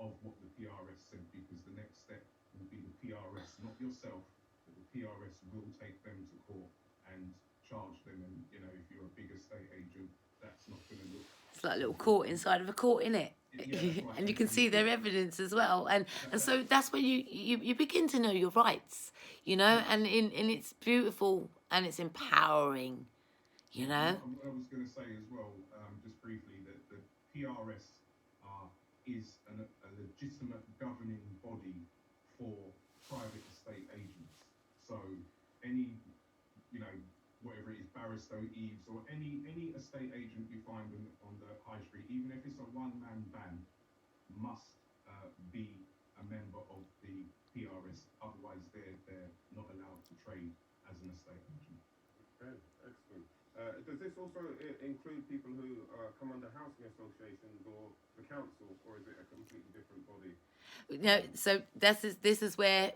of what the PRS said, because the next step will be the PRS, not yourself, but the PRS will take them to court and charge them. And, if you're a big estate agent, that's not going to look... It's like a little court inside of a court, innit? Yeah, right. And you can see their evidence as well, and so that's when you begin to know your rights, and it's beautiful and it's empowering, What I was going to say as well, just briefly, that the PRS is a legitimate governing body for private estate agents. So any, whatever it is, Barristow, Eves, or any estate agent you find on the high street, even if it's a one-man band, must be a member of the PRS. Otherwise, they're not allowed to trade as an estate agent. Okay, excellent. Does this also include people who come under housing associations or the council, or is it a completely different body? No, so this is where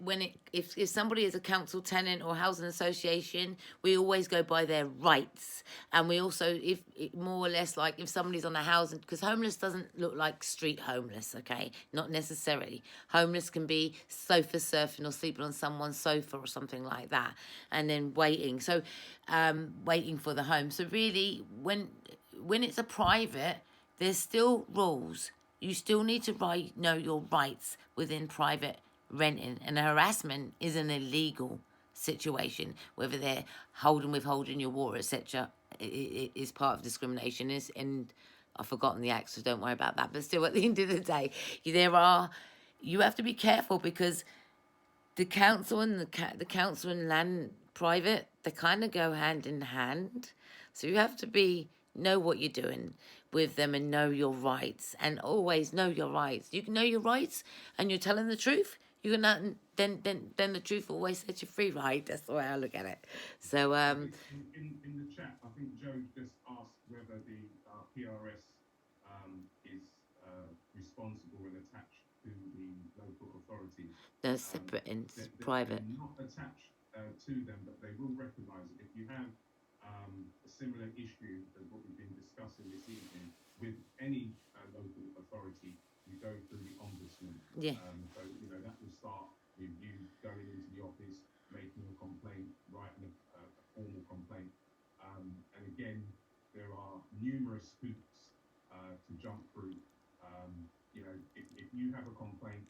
if somebody is a council tenant or housing association, we always go by their rights, and we also, if more or less, like if somebody's on a housing, because homeless doesn't look like street homeless, okay, not necessarily. Homeless can be sofa surfing or sleeping on someone's sofa or something like that, and then waiting for the home. So really, when it's a private, there's still rules. You still need to know your rights within private renting. And harassment is an illegal situation, whether they're withholding your water, etc. It is part of discrimination. And I've forgotten the act, so don't worry about that. But still, at the end of the day, you have to be careful, because the council and the council and land private, they kind of go hand in hand. So you have to know what you're doing with them and know your rights, and always know your rights. You can know your rights and you're telling the truth, you can then the truth will always set you free, right? That's the way I look at it. So in the chat, I think Joe just asked whether the PRS is responsible and attached to the local authorities. they're separate and private. They're not attached to them, but they will recognise it. If you have a similar issue as what we've been discussing this evening with any local authority, you go through the ombudsman. Yeah. So that will start with you going into the office, making a complaint, writing a formal complaint, and again, there are numerous hoops to jump through. If you have a complaint,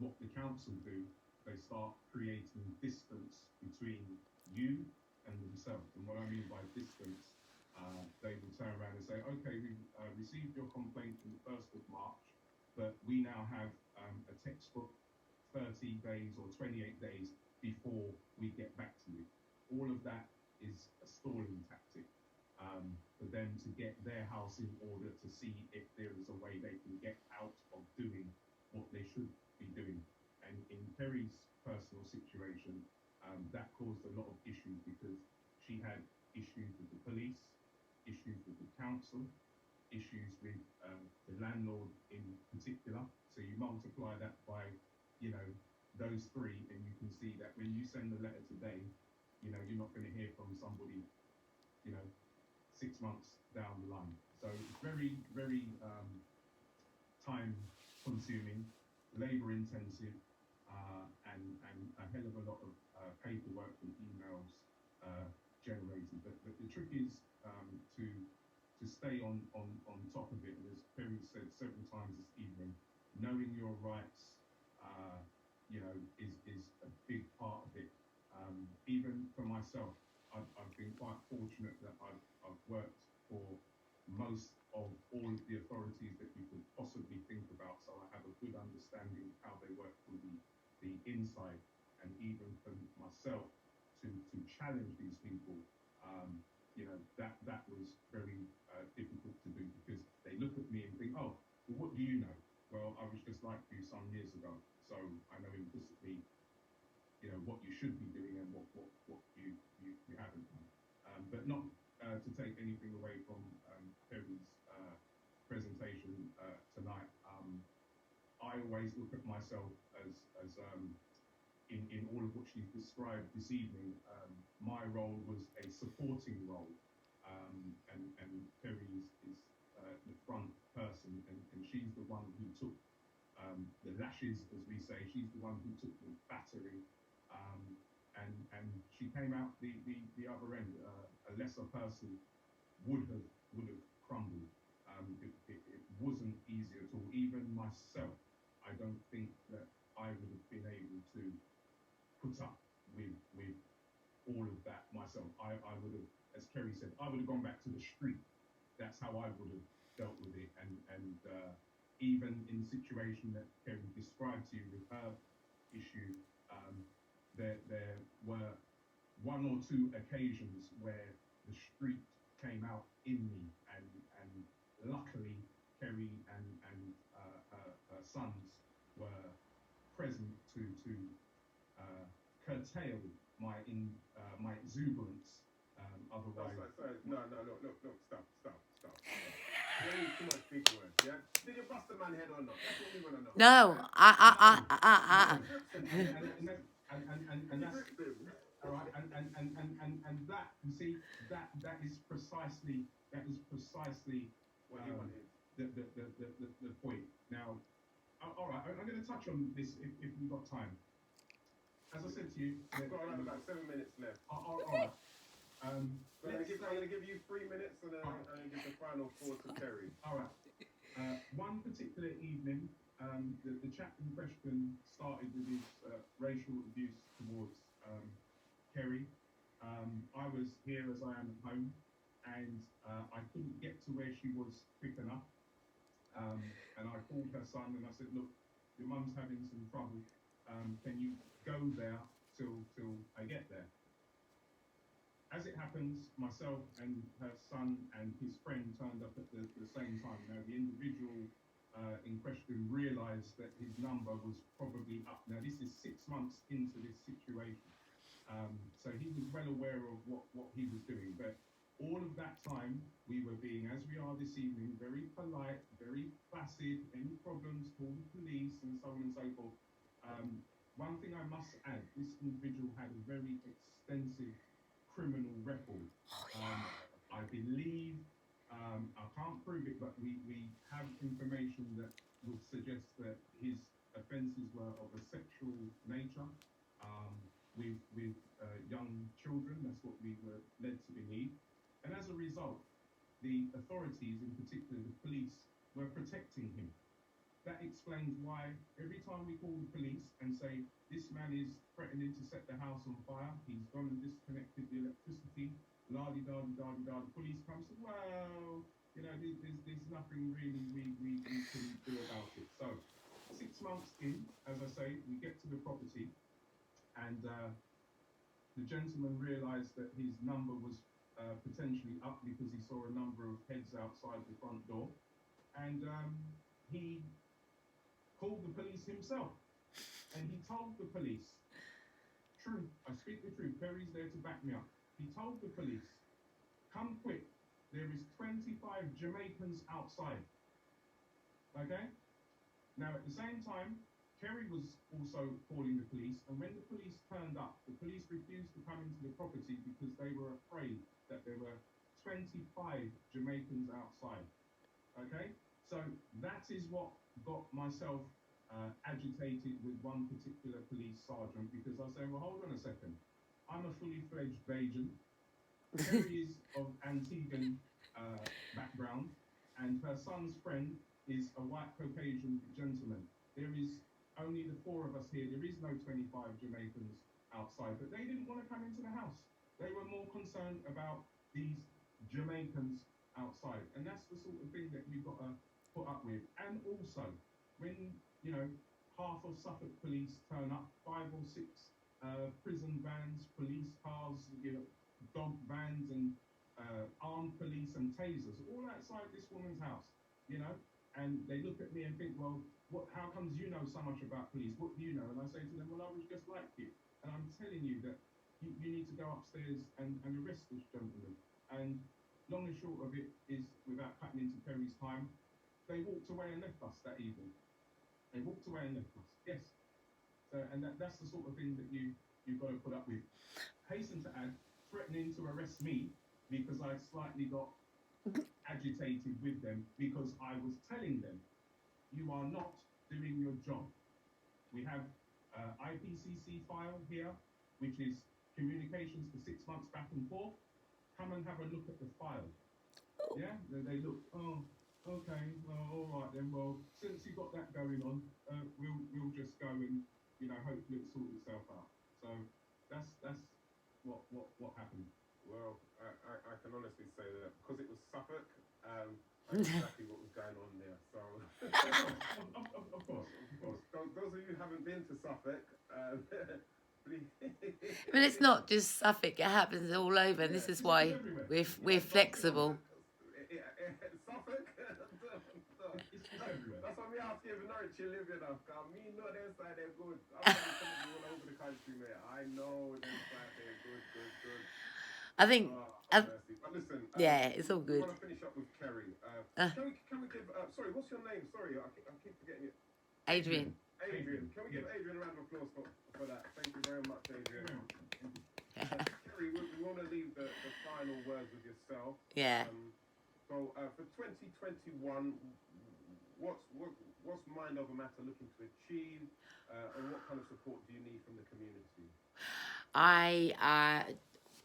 what the council do, they start creating distance between you and themselves. And what I mean by distance, they will turn around and say, okay, we received your complaint on the 1st of March, but we now have a textbook 30 days or 28 days before we get back to you. All of that is a stalling tactic for them to get their house in order to see if there is a way they can get out of doing what they should be doing. And in Kerry's personal situation, that caused a lot of issues because she had issues with the police, issues with the council, issues with the landlord in particular. So you multiply that by, those three, and you can see that when you send a letter today, you're not going to hear from somebody, 6 months down the line. So it's very, very time consuming, labor intensive, and a hell of a lot of paperwork and emails generated. But the trick is to stay on top of it. And as Kerry said several times this evening, knowing your rights, is a big part of it. Even for myself, I've been quite fortunate that I've worked for most of all of the authorities that you could possibly think about. So I have a good understanding of how they work from the inside, and even for myself to challenge these people, that was very difficult to do, because they look at me and think, oh, well, what do you know? Well, I was just like you some years ago, so I know implicitly, what you should be doing and what you haven't done. But not to take anything away from Kerry's presentation tonight. I always look at myself as in all of what she's described this evening. My role was a supporting role, and Kerry is the front person, and she's the one who took the lashes, as we say. She's the one who took the battering, and she came out the other end. A lesser person would have crumbled. It wasn't easy at all. Even myself, I don't think that I would have been able to put up with all of that myself. I would have, as Kerry said, I would have gone back to the street. That's how I would have dealt with it. And even in the situation that Kerry described to you with her issue, there were one or two occasions where the street came out in me, and luckily Kerry and her sons were present to curtail my exuberance. Otherwise, sorry. No, look, stop. You don't need too much big words, yeah? Did you bust the man head or not? That's what we want to know. No, and that's all right, and that, you see, that is precisely What you wanted. the point. Now, all right, I'm going to touch on this if we've got time. As I said to you, We've got around about 7 minutes left. all right. I'm going to give you 3 minutes, and then I'm going to give the final 4 to Kerry. All right. One particular evening, the chap in question started with his racial abuse towards Kerry. I was here as I am at home, and I couldn't get to where she was quick enough. And I called her son and I said, look, your mum's having some trouble. Can you go there till I get there? As it happens, myself and her son and his friend turned up at the same time. Now, the individual in question realised that his number was probably up. Now, this is 6 months into this situation. So he was well aware of what he was doing. But all of that time, we were being, as we are this evening, very polite, very placid. Any problems, call the police, and so on and so forth. One thing I must add, this individual had a very extensive criminal record. I believe, I can't prove it, but we have information that would suggest that his offences were of a sexual nature with young children. That's what we were led to believe. And as a result, the authorities, in particular the police, were protecting him. That explains why every time we call the police and say, this man is threatening to set the house on fire, he's gone and disconnected the electricity, la-di-da-di-da-di-da, the police come and say, well, You know, there's nothing really we can do about it. So 6 months in, as I say, we get to the property, and the gentleman realised that his number was potentially up because he saw a number of heads outside the front door, and he called the police himself, and he told the police, truth, I speak the truth, Kerry's there to back me up. He told the police, come quick, there is 25 Jamaicans outside. Okay? Now at the same time, Kerry was also calling the police, and when the police turned up, the police refused to come into the property because they were afraid that there were 25 Jamaicans outside. Okay? So that is what got myself agitated with one particular police sergeant, because I was saying, well, hold on a second. I'm a fully fledged Bajan. Kerry is of Antiguan background, and her son's friend is a white Caucasian gentleman. There is only the 4 of us here. There is no 25 Jamaicans outside, but they didn't want to come into the house. They were more concerned about these Jamaicans outside, and that's the sort of thing that you've got to put up with. And also, when, you know, half of Suffolk police turn up, 5 or 6 prison vans, police cars, you know, dog vans, and armed police and tasers, all outside this woman's house, you know, and they look at me and think, well, how comes you know so much about police? What do you know? And I say to them, well, I was just like you, and I'm telling you that you need to go upstairs and arrest this gentleman. And long and short of it is, without cutting into Kerry's time, they walked away and left us that evening. They walked away and left us. Yes. So, and that's the sort of thing that you've got to put up with. Hasten to add, threatening to arrest me because I slightly got agitated with them because I was telling them, you are not doing your job. We have IPCC file here, which is communications for 6 months back and forth. Come and have a look at the file. Yeah, they look, oh, okay, well, all right then, well, since you got that going on, we'll just go and, you know, hopefully it'll sort itself out. So that's what happened. Well, I can honestly say that because it was Suffolk, I knew exactly what was going on there. So, of course. Those of you who haven't been to Suffolk, please. But it's not just Suffolk, it happens all over, and this is why we're flexible. Suffolk? That's why me ask you if Norwich you live in. Because me know them side they're good. I'm from all over the country, mate. I know them side they're good. I think... But listen, yeah, it's all good. We want to finish up with Kerry. Can we give... sorry, what's your name? Sorry, I keep forgetting it. Adrian. Can we give Adrian a round of applause for that? Thank you very much, Adrian. Kerry, we want to leave the final words with yourself. Yeah. So for 2021, what's Mind Over Matter looking to achieve, and what kind of support do you need from the community?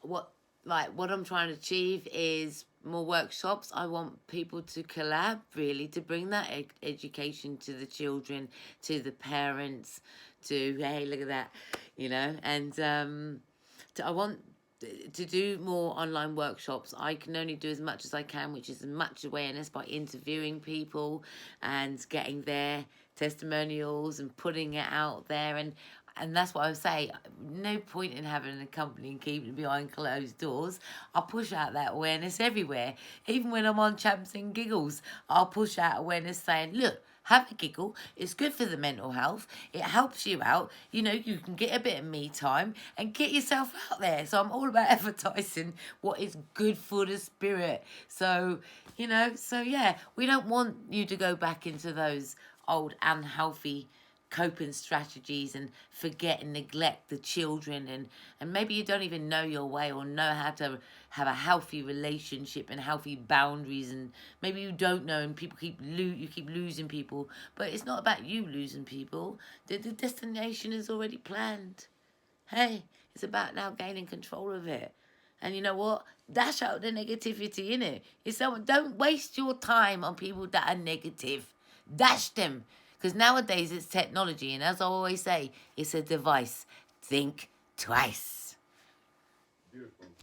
What I'm trying to achieve is more workshops. I want people to collab, really, to bring that education to the children, to the parents, to, hey, look at that, you know, and I want to do more online workshops. I can only do as much as I can, which is as much awareness by interviewing people and getting their testimonials and putting it out there, and that's what I would say. No point in having a company and keeping it behind closed doors. I'll push out that awareness everywhere. Even when I'm on Champs and Giggles, I'll push out awareness saying, look, have a giggle. It's good for the mental health. It helps you out. You know, you can get a bit of me time and get yourself out there. So I'm all about advertising what is good for the spirit. So, you know, yeah, we don't want you to go back into those old unhealthy coping strategies and forget and neglect the children, and maybe you don't even know your way or know how to have a healthy relationship and healthy boundaries, and maybe you don't know, and people keep losing people, but it's not about you losing people. The destination is already planned. Hey, it's about now gaining control of it. And you know what? Dash out the negativity, innit? Don't waste your time on people that are negative. Dash them. Because nowadays it's technology, and as I always say, it's a device. Think twice. Beautiful.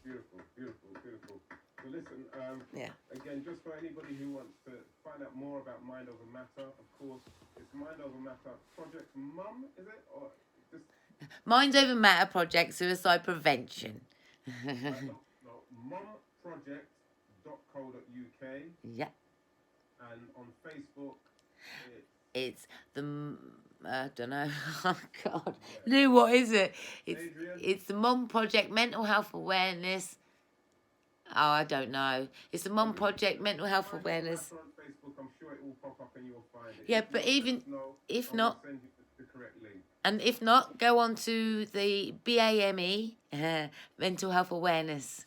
So listen, Yeah. again, just for anybody who wants to find out more about Mind Over Matter, of course, it's Mind Over Matter Project Mum, is it? Or just Mind Over Matter Project Suicide Prevention. no, mumproject.co.uk, Yeah. and on Facebook, It's the I don't know. Oh God, Lou, what is it? Adrian? It's the Mum Project Mental Health Awareness. Oh, I don't know. It's the Mum Project Mental Health Find Awareness. Matter on Facebook, I'm sure it will pop up and you'll find it. Yeah, If but not, even let us know, if and not, we'll send you the correct link. and if not, go on to the BAME Mental Health Awareness.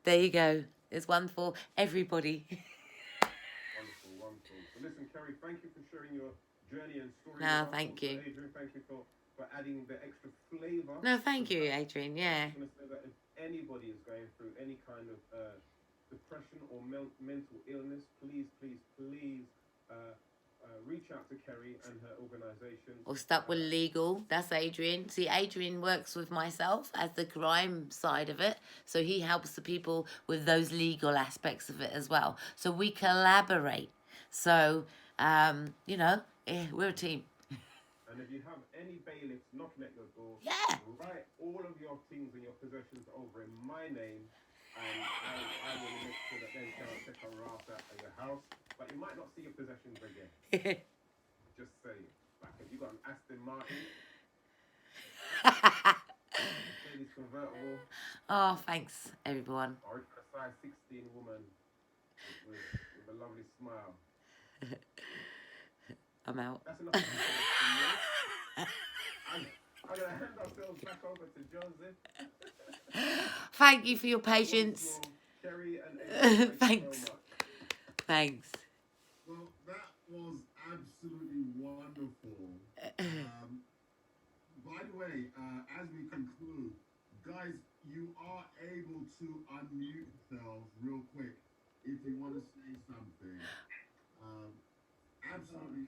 There you go. There's one for everybody. Wonderful, wonderful. So listen, Kerry, thank you for sharing your journey and story. No, with us. thank Also, you. Adrian, thank you for adding the extra flavour. No, thank you, Adrian. Yeah. I'm going to say that if anybody is going through any kind of depression or mental illness, please reach out to Kerry and her organisation. Or stuck with legal. That's Adrian. See, Adrian works with myself as the crime side of it. So he helps the people with those legal aspects of it as well. So we collaborate. So, you know, we're a team. And if you have any bailiffs knocking at your door, Yeah. write all of your things and your possessions over in my name, and I will make sure that they can't take a rat out of your house. But you might not see your possessions again. Just saying. Like if you got an Aston Martin, Mercedes convertible, Oh, thanks, everyone. or a size 16 woman with a lovely smile. I'm out. That's enough from me. I'm going to hand ourselves back over to Joseph. Thank you for your patience. Kerry and Adrian, thank you Thanks. so much. Thanks. Well, that was absolutely wonderful. By the way, as we conclude, guys, you are able to unmute yourselves real quick if you want to say something. Absolutely.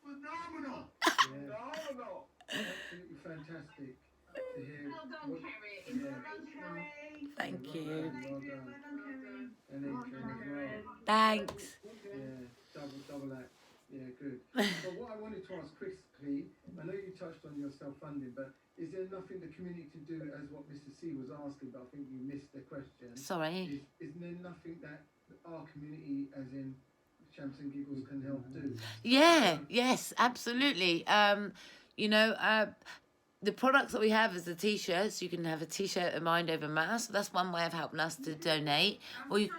Phenomenal. Phenomenal. Absolutely fantastic to hear. Well done, Kerry. Well done, Kerry. Thank you. Well done. Well done. And Adrian as well. Thanks. Yeah, double act. Yeah, good. But what I wanted to ask quickly, I know you touched on your self-funding, but is there nothing the community can do, as what Mr. C was asking, but I think you missed the question. Sorry. Isn't there nothing that our community, as in Champs and Giggles, can help do? Yeah, yes, absolutely. You know, the products that we have is the t-shirts. You can have a t-shirt of Mind Over Matter. So that's one way of helping us to donate. Or you,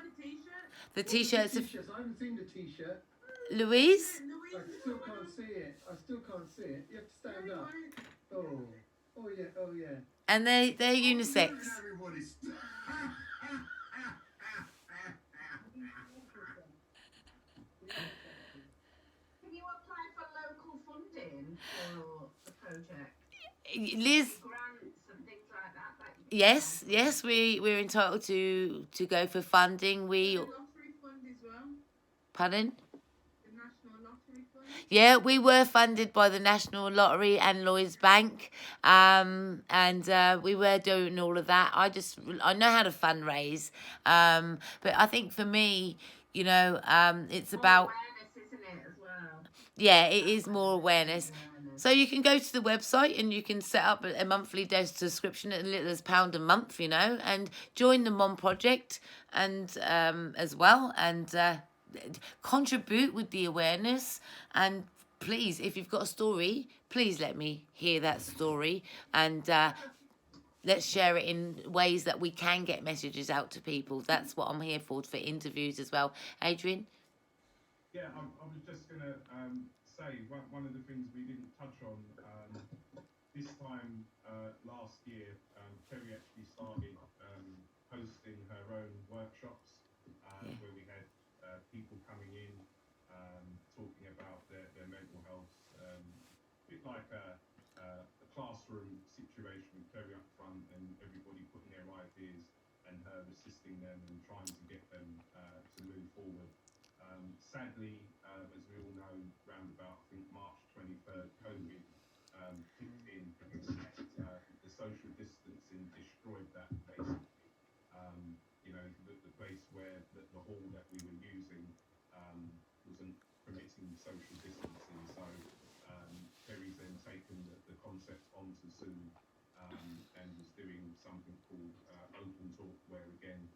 the t-shirts of I haven't seen the t-shirt. Louise. I still can't see it. You have to stand up. Oh yeah. And they're unisex. Everybody Can you apply for local funding for the project? Liz, Grants and things like that? yes, we're entitled to go for funding. We, Lottery fund as well. pardon? The National Lottery Fund. Yeah, we were funded by the National Lottery and Lloyds Bank, and we were doing all of that. I know how to fundraise, but I think for me, you know, it's about, Awareness, isn't it, as well? yeah, it is more awareness. So you can go to the website and you can set up a monthly subscription at as little as £1 a month, you know, and join the Mom Project and as well, and contribute with the awareness. And please, if you've got a story, please let me hear that story, and let's share it in ways that we can get messages out to people. That's what I'm here for interviews as well. Adrian? Yeah, I was just going to say one of the things we didn't touch on this time last year, Kerry actually started hosting her own workshops where we had people coming in talking about their mental health, a bit like a classroom situation with Kerry up front and everybody putting their ideas and her assisting them and trying to get them to move forward. Sadly, as we all know, round about, I think, March 23rd, COVID kicked in. The social distancing destroyed that, basically. You know, social distancing. So Kerry's then taken the concept onto Zoom and was doing something called open talk, where again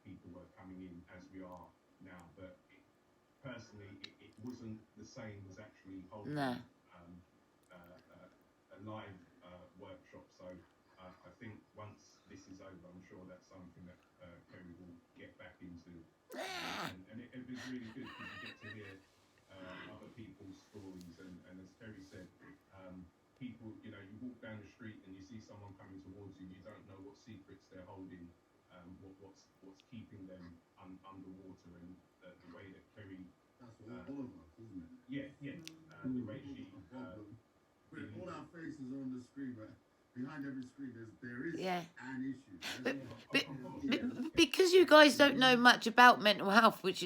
people were coming in as we are now. But personally, it wasn't the same as actually holding No. a live workshop. So I think once this is over, I'm sure that's something that Kerry will get back into. And it was really good because you get to hear other people's stories. And as Kerry said, people, you know, you walk down the street and you see someone coming towards you, you don't know what secrets they're holding, what's keeping them underwater. And the way that Kerry... That's all of us, isn't it? Yeah. The way she... all our faces are on the screen, but behind every screen there is Yeah. an issue. Because you guys don't know much about mental health, which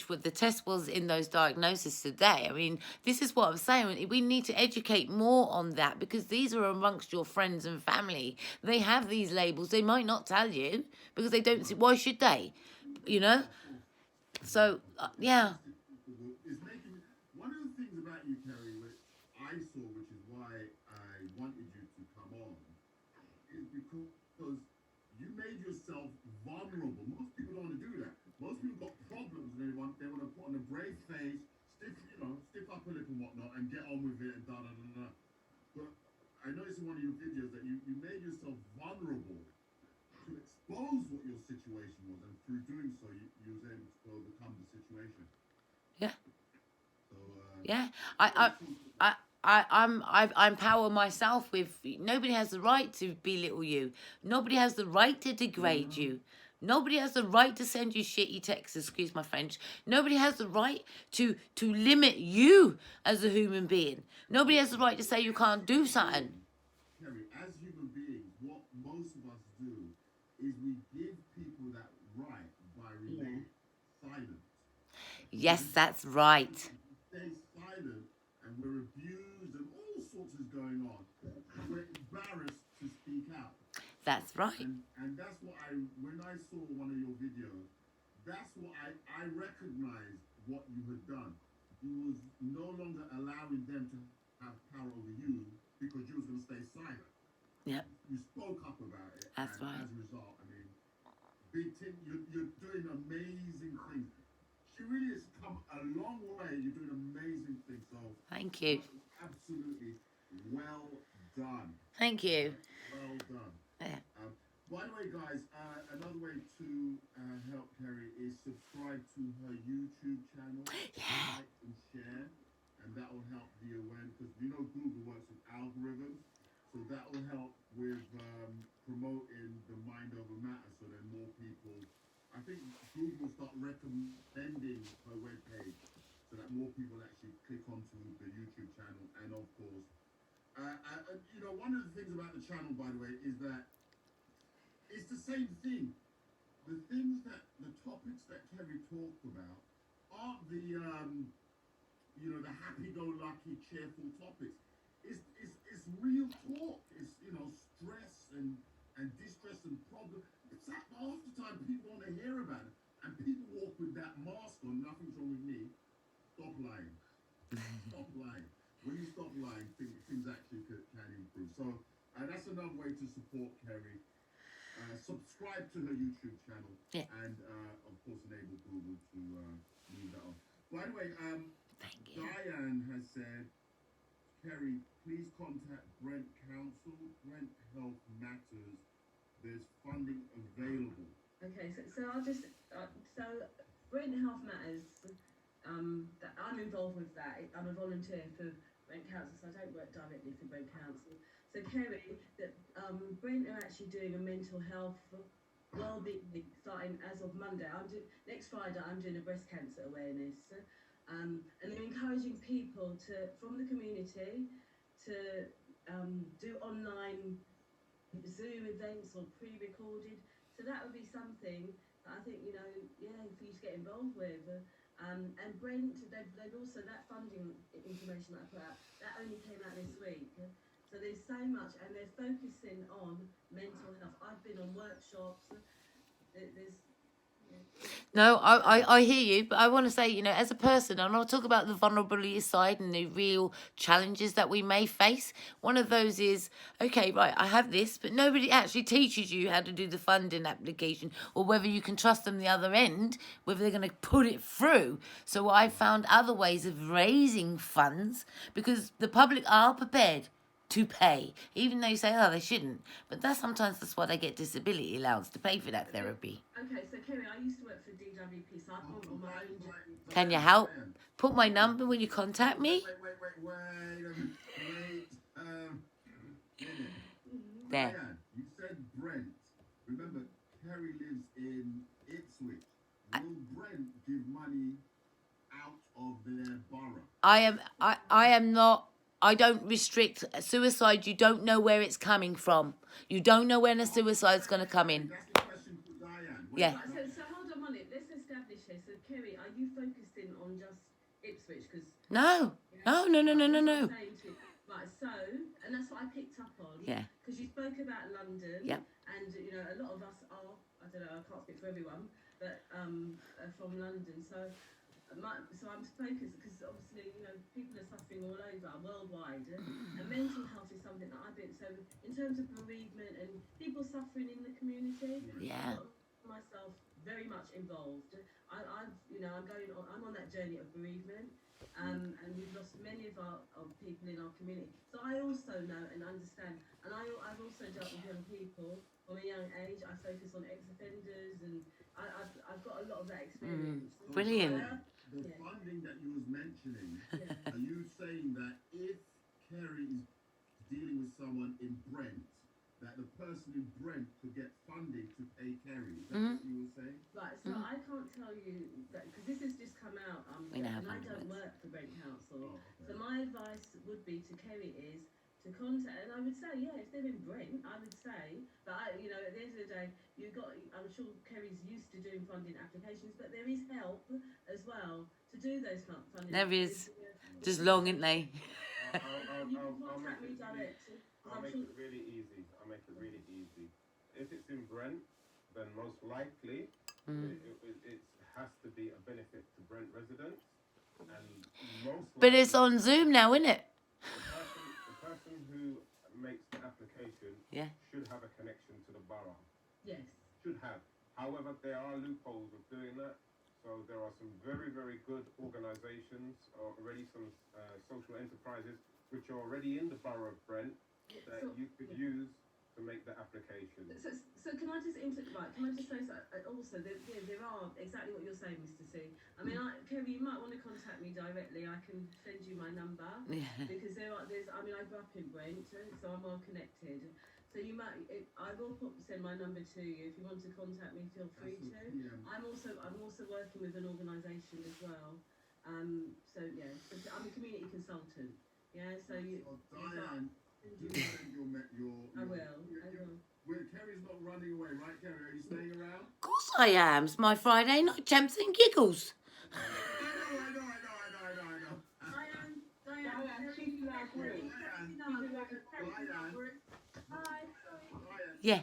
what the test was in those diagnoses today. I mean, this is what I'm saying. We need to educate more on that, because these are amongst your friends and family. They have these labels. They might not tell you because they don't see. Why should they? You know. So yeah. It's making one of the things about you, Kerry, which I saw, which is why I wanted you to come on, is because you made yourself vulnerable. Most people don't want to do that. Most people got problems and they want to put on a brave face, stiff upper lip and whatnot, and get on with it and da da da da. But I noticed in one of your videos that you made yourself vulnerable to expose what your situation was, and through doing so, you was able to overcome the situation. Yeah. So Yeah. I empower myself with. Nobody has the right to belittle you. Nobody has the right to degrade you. Nobody has the right to send you shitty texts, excuse my French. Nobody has the right to limit you as a human being. Nobody has the right to say you can't do something. Kerry, as human beings, what most of us do is we give people that right by remaining silent. Yes, that's right. Stay silent, and we're abused, and all sorts is going on. We're embarrassed to speak out. That's right. And that's what when I saw one of your videos, that's what I recognized what you had done. You was no longer allowing them to have power over you because you was going to stay silent. Yep. You spoke up about it. That's right. As a result, I mean, Big Tim, you're doing amazing things. She really has come a long way. You're doing amazing things. So Thank you. absolutely well done. Thank you. Well done. Yeah. By the way, guys, another way to help Kerry is subscribe to her YouTube channel. Yeah. Like and share, and that will help the awareness, because you know Google works with algorithms, so that will help with promoting the Mind Over Matter, so then more people. I think Google will start recommending her webpage, so that more people actually click onto the YouTube channel, and of course. One of the things about the channel, by the way, is that it's the same thing. The topics that Kerry talked about aren't the happy-go-lucky, cheerful topics. It's real talk. It's stress and distress and problem. It's that half the time people want to hear about it, and people walk with that mask on. Nothing's wrong with me. Stop lying. Stop lying. When you stop lying, things actually can improve. So that's another way to support Kerry. Subscribe to her YouTube channel, and of course enable Google to move that on. By the way, Thank you. Diane has said, Kerry, please contact Brent Council. Brent Health Matters. There's funding available. Okay, so I'll just Brent Health Matters. That I'm involved with that. I'm a volunteer for Brent Council, so I don't work directly for Brent Council. So Kerry, Brent are actually doing a mental health well-being starting as of Monday. Next Friday I'm doing a breast cancer awareness, and they're encouraging people from the community to do online Zoom events or pre-recorded. So that would be something that I think for you to get involved with. And Brent, they've also, that funding information that I put out, that only came out this week. So there's so much, and they're focusing on mental health. I've been on workshops. No, I hear you, but I want to say, you know, as a person, and I'll talk about the vulnerability side and the real challenges that we may face. One of those is, okay, right, I have this, but nobody actually teaches you how to do the funding application or whether you can trust them the other end, whether they're going to put it through. So I found other ways of raising funds because the public are prepared to pay, even though you say, oh, they shouldn't. But that's why they get disability allowance to pay for that therapy. Okay, so Kerry, I used to work for DWP, so I've gone on my own journey. Can you help? Put my number when you contact me. Wait. There. Diane, you said Brent. Remember, Kerry lives in Ipswich. Will Brent give money out of their borough? I am not. I don't restrict suicide. You don't know where it's coming from. You don't know when a suicide's going to come in. That's the question for Diane. Yeah. So hold on a minute. Let's establish here. So Kerry, are you focusing on just Ipswich? Because No. No. Right. So, and that's what I picked up on. Yeah. Because you spoke about London. Yeah. And you know, a lot of us are. I don't know. I can't speak for everyone, but are from London. So. So I'm focused because obviously, you know, people are suffering all over, worldwide, and mental health is something that I've been, so in terms of bereavement and people suffering in the community, Yeah. I've got myself very much involved. I'm on that journey of bereavement, and we've lost many of people in our community. So I also know and understand, and I've also dealt with young people from a young age. I focus on ex-offenders, and I've got a lot of that experience. Brilliant. The funding that you was mentioning, are you saying that if Kerry is dealing with someone in Brent, that the person in Brent could get funding to pay Kerry? Is that what you were saying? Right, so I can't tell you that because this has just come out, and I don't work for Brent Council. So my advice would be to Kerry is to contact, and I would say, yeah, if they're in Brent, I would say, but at the end of the day, I'm sure Kerry's used to doing funding applications, but there is help as well to do those funding. There is. Just long, isn't they? I'll contact me directly. I'll make it really easy. If it's in Brent, then most likely it has to be a benefit to Brent residents, and most. But it's on Zoom now, isn't it? The person who makes the application should have a connection to the borough. Yes. Should have. However, there are loopholes of doing that. So there are some very, very good organisations, already some social enterprises, which are already in the borough of Brent that you could use to make the application. So can I just can I just say also there are exactly what you're saying, Mr. C. I mean, Kerry, you might want to contact me directly. I can send you my number because I grew up in Brent, so I'm well connected. So you might, I will send my number to you. If you want to contact me, feel free to. I'm also working with an organisation as well. So I'm a community consultant. Yeah, so Diane, do send your I will. Kerry's not running away, right, Kerry? Are you staying around? Of course I am. It's my Friday night champs and giggles. I know. Yeah.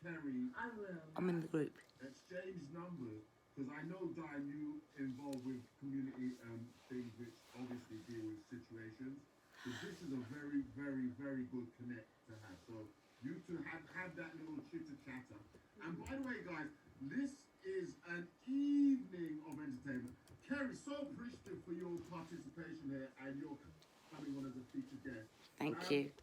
Kerry. I will. I'm in the group. Exchange numbers, because I know, Diane, you involved with community things which obviously deal with situations. So this is a very, very, very good connect to have. So you two have that little chitter-chatter. And by the way, guys, this is an evening of entertainment. Kerry, so appreciative for your participation here and your coming on as a featured guest. Thank you.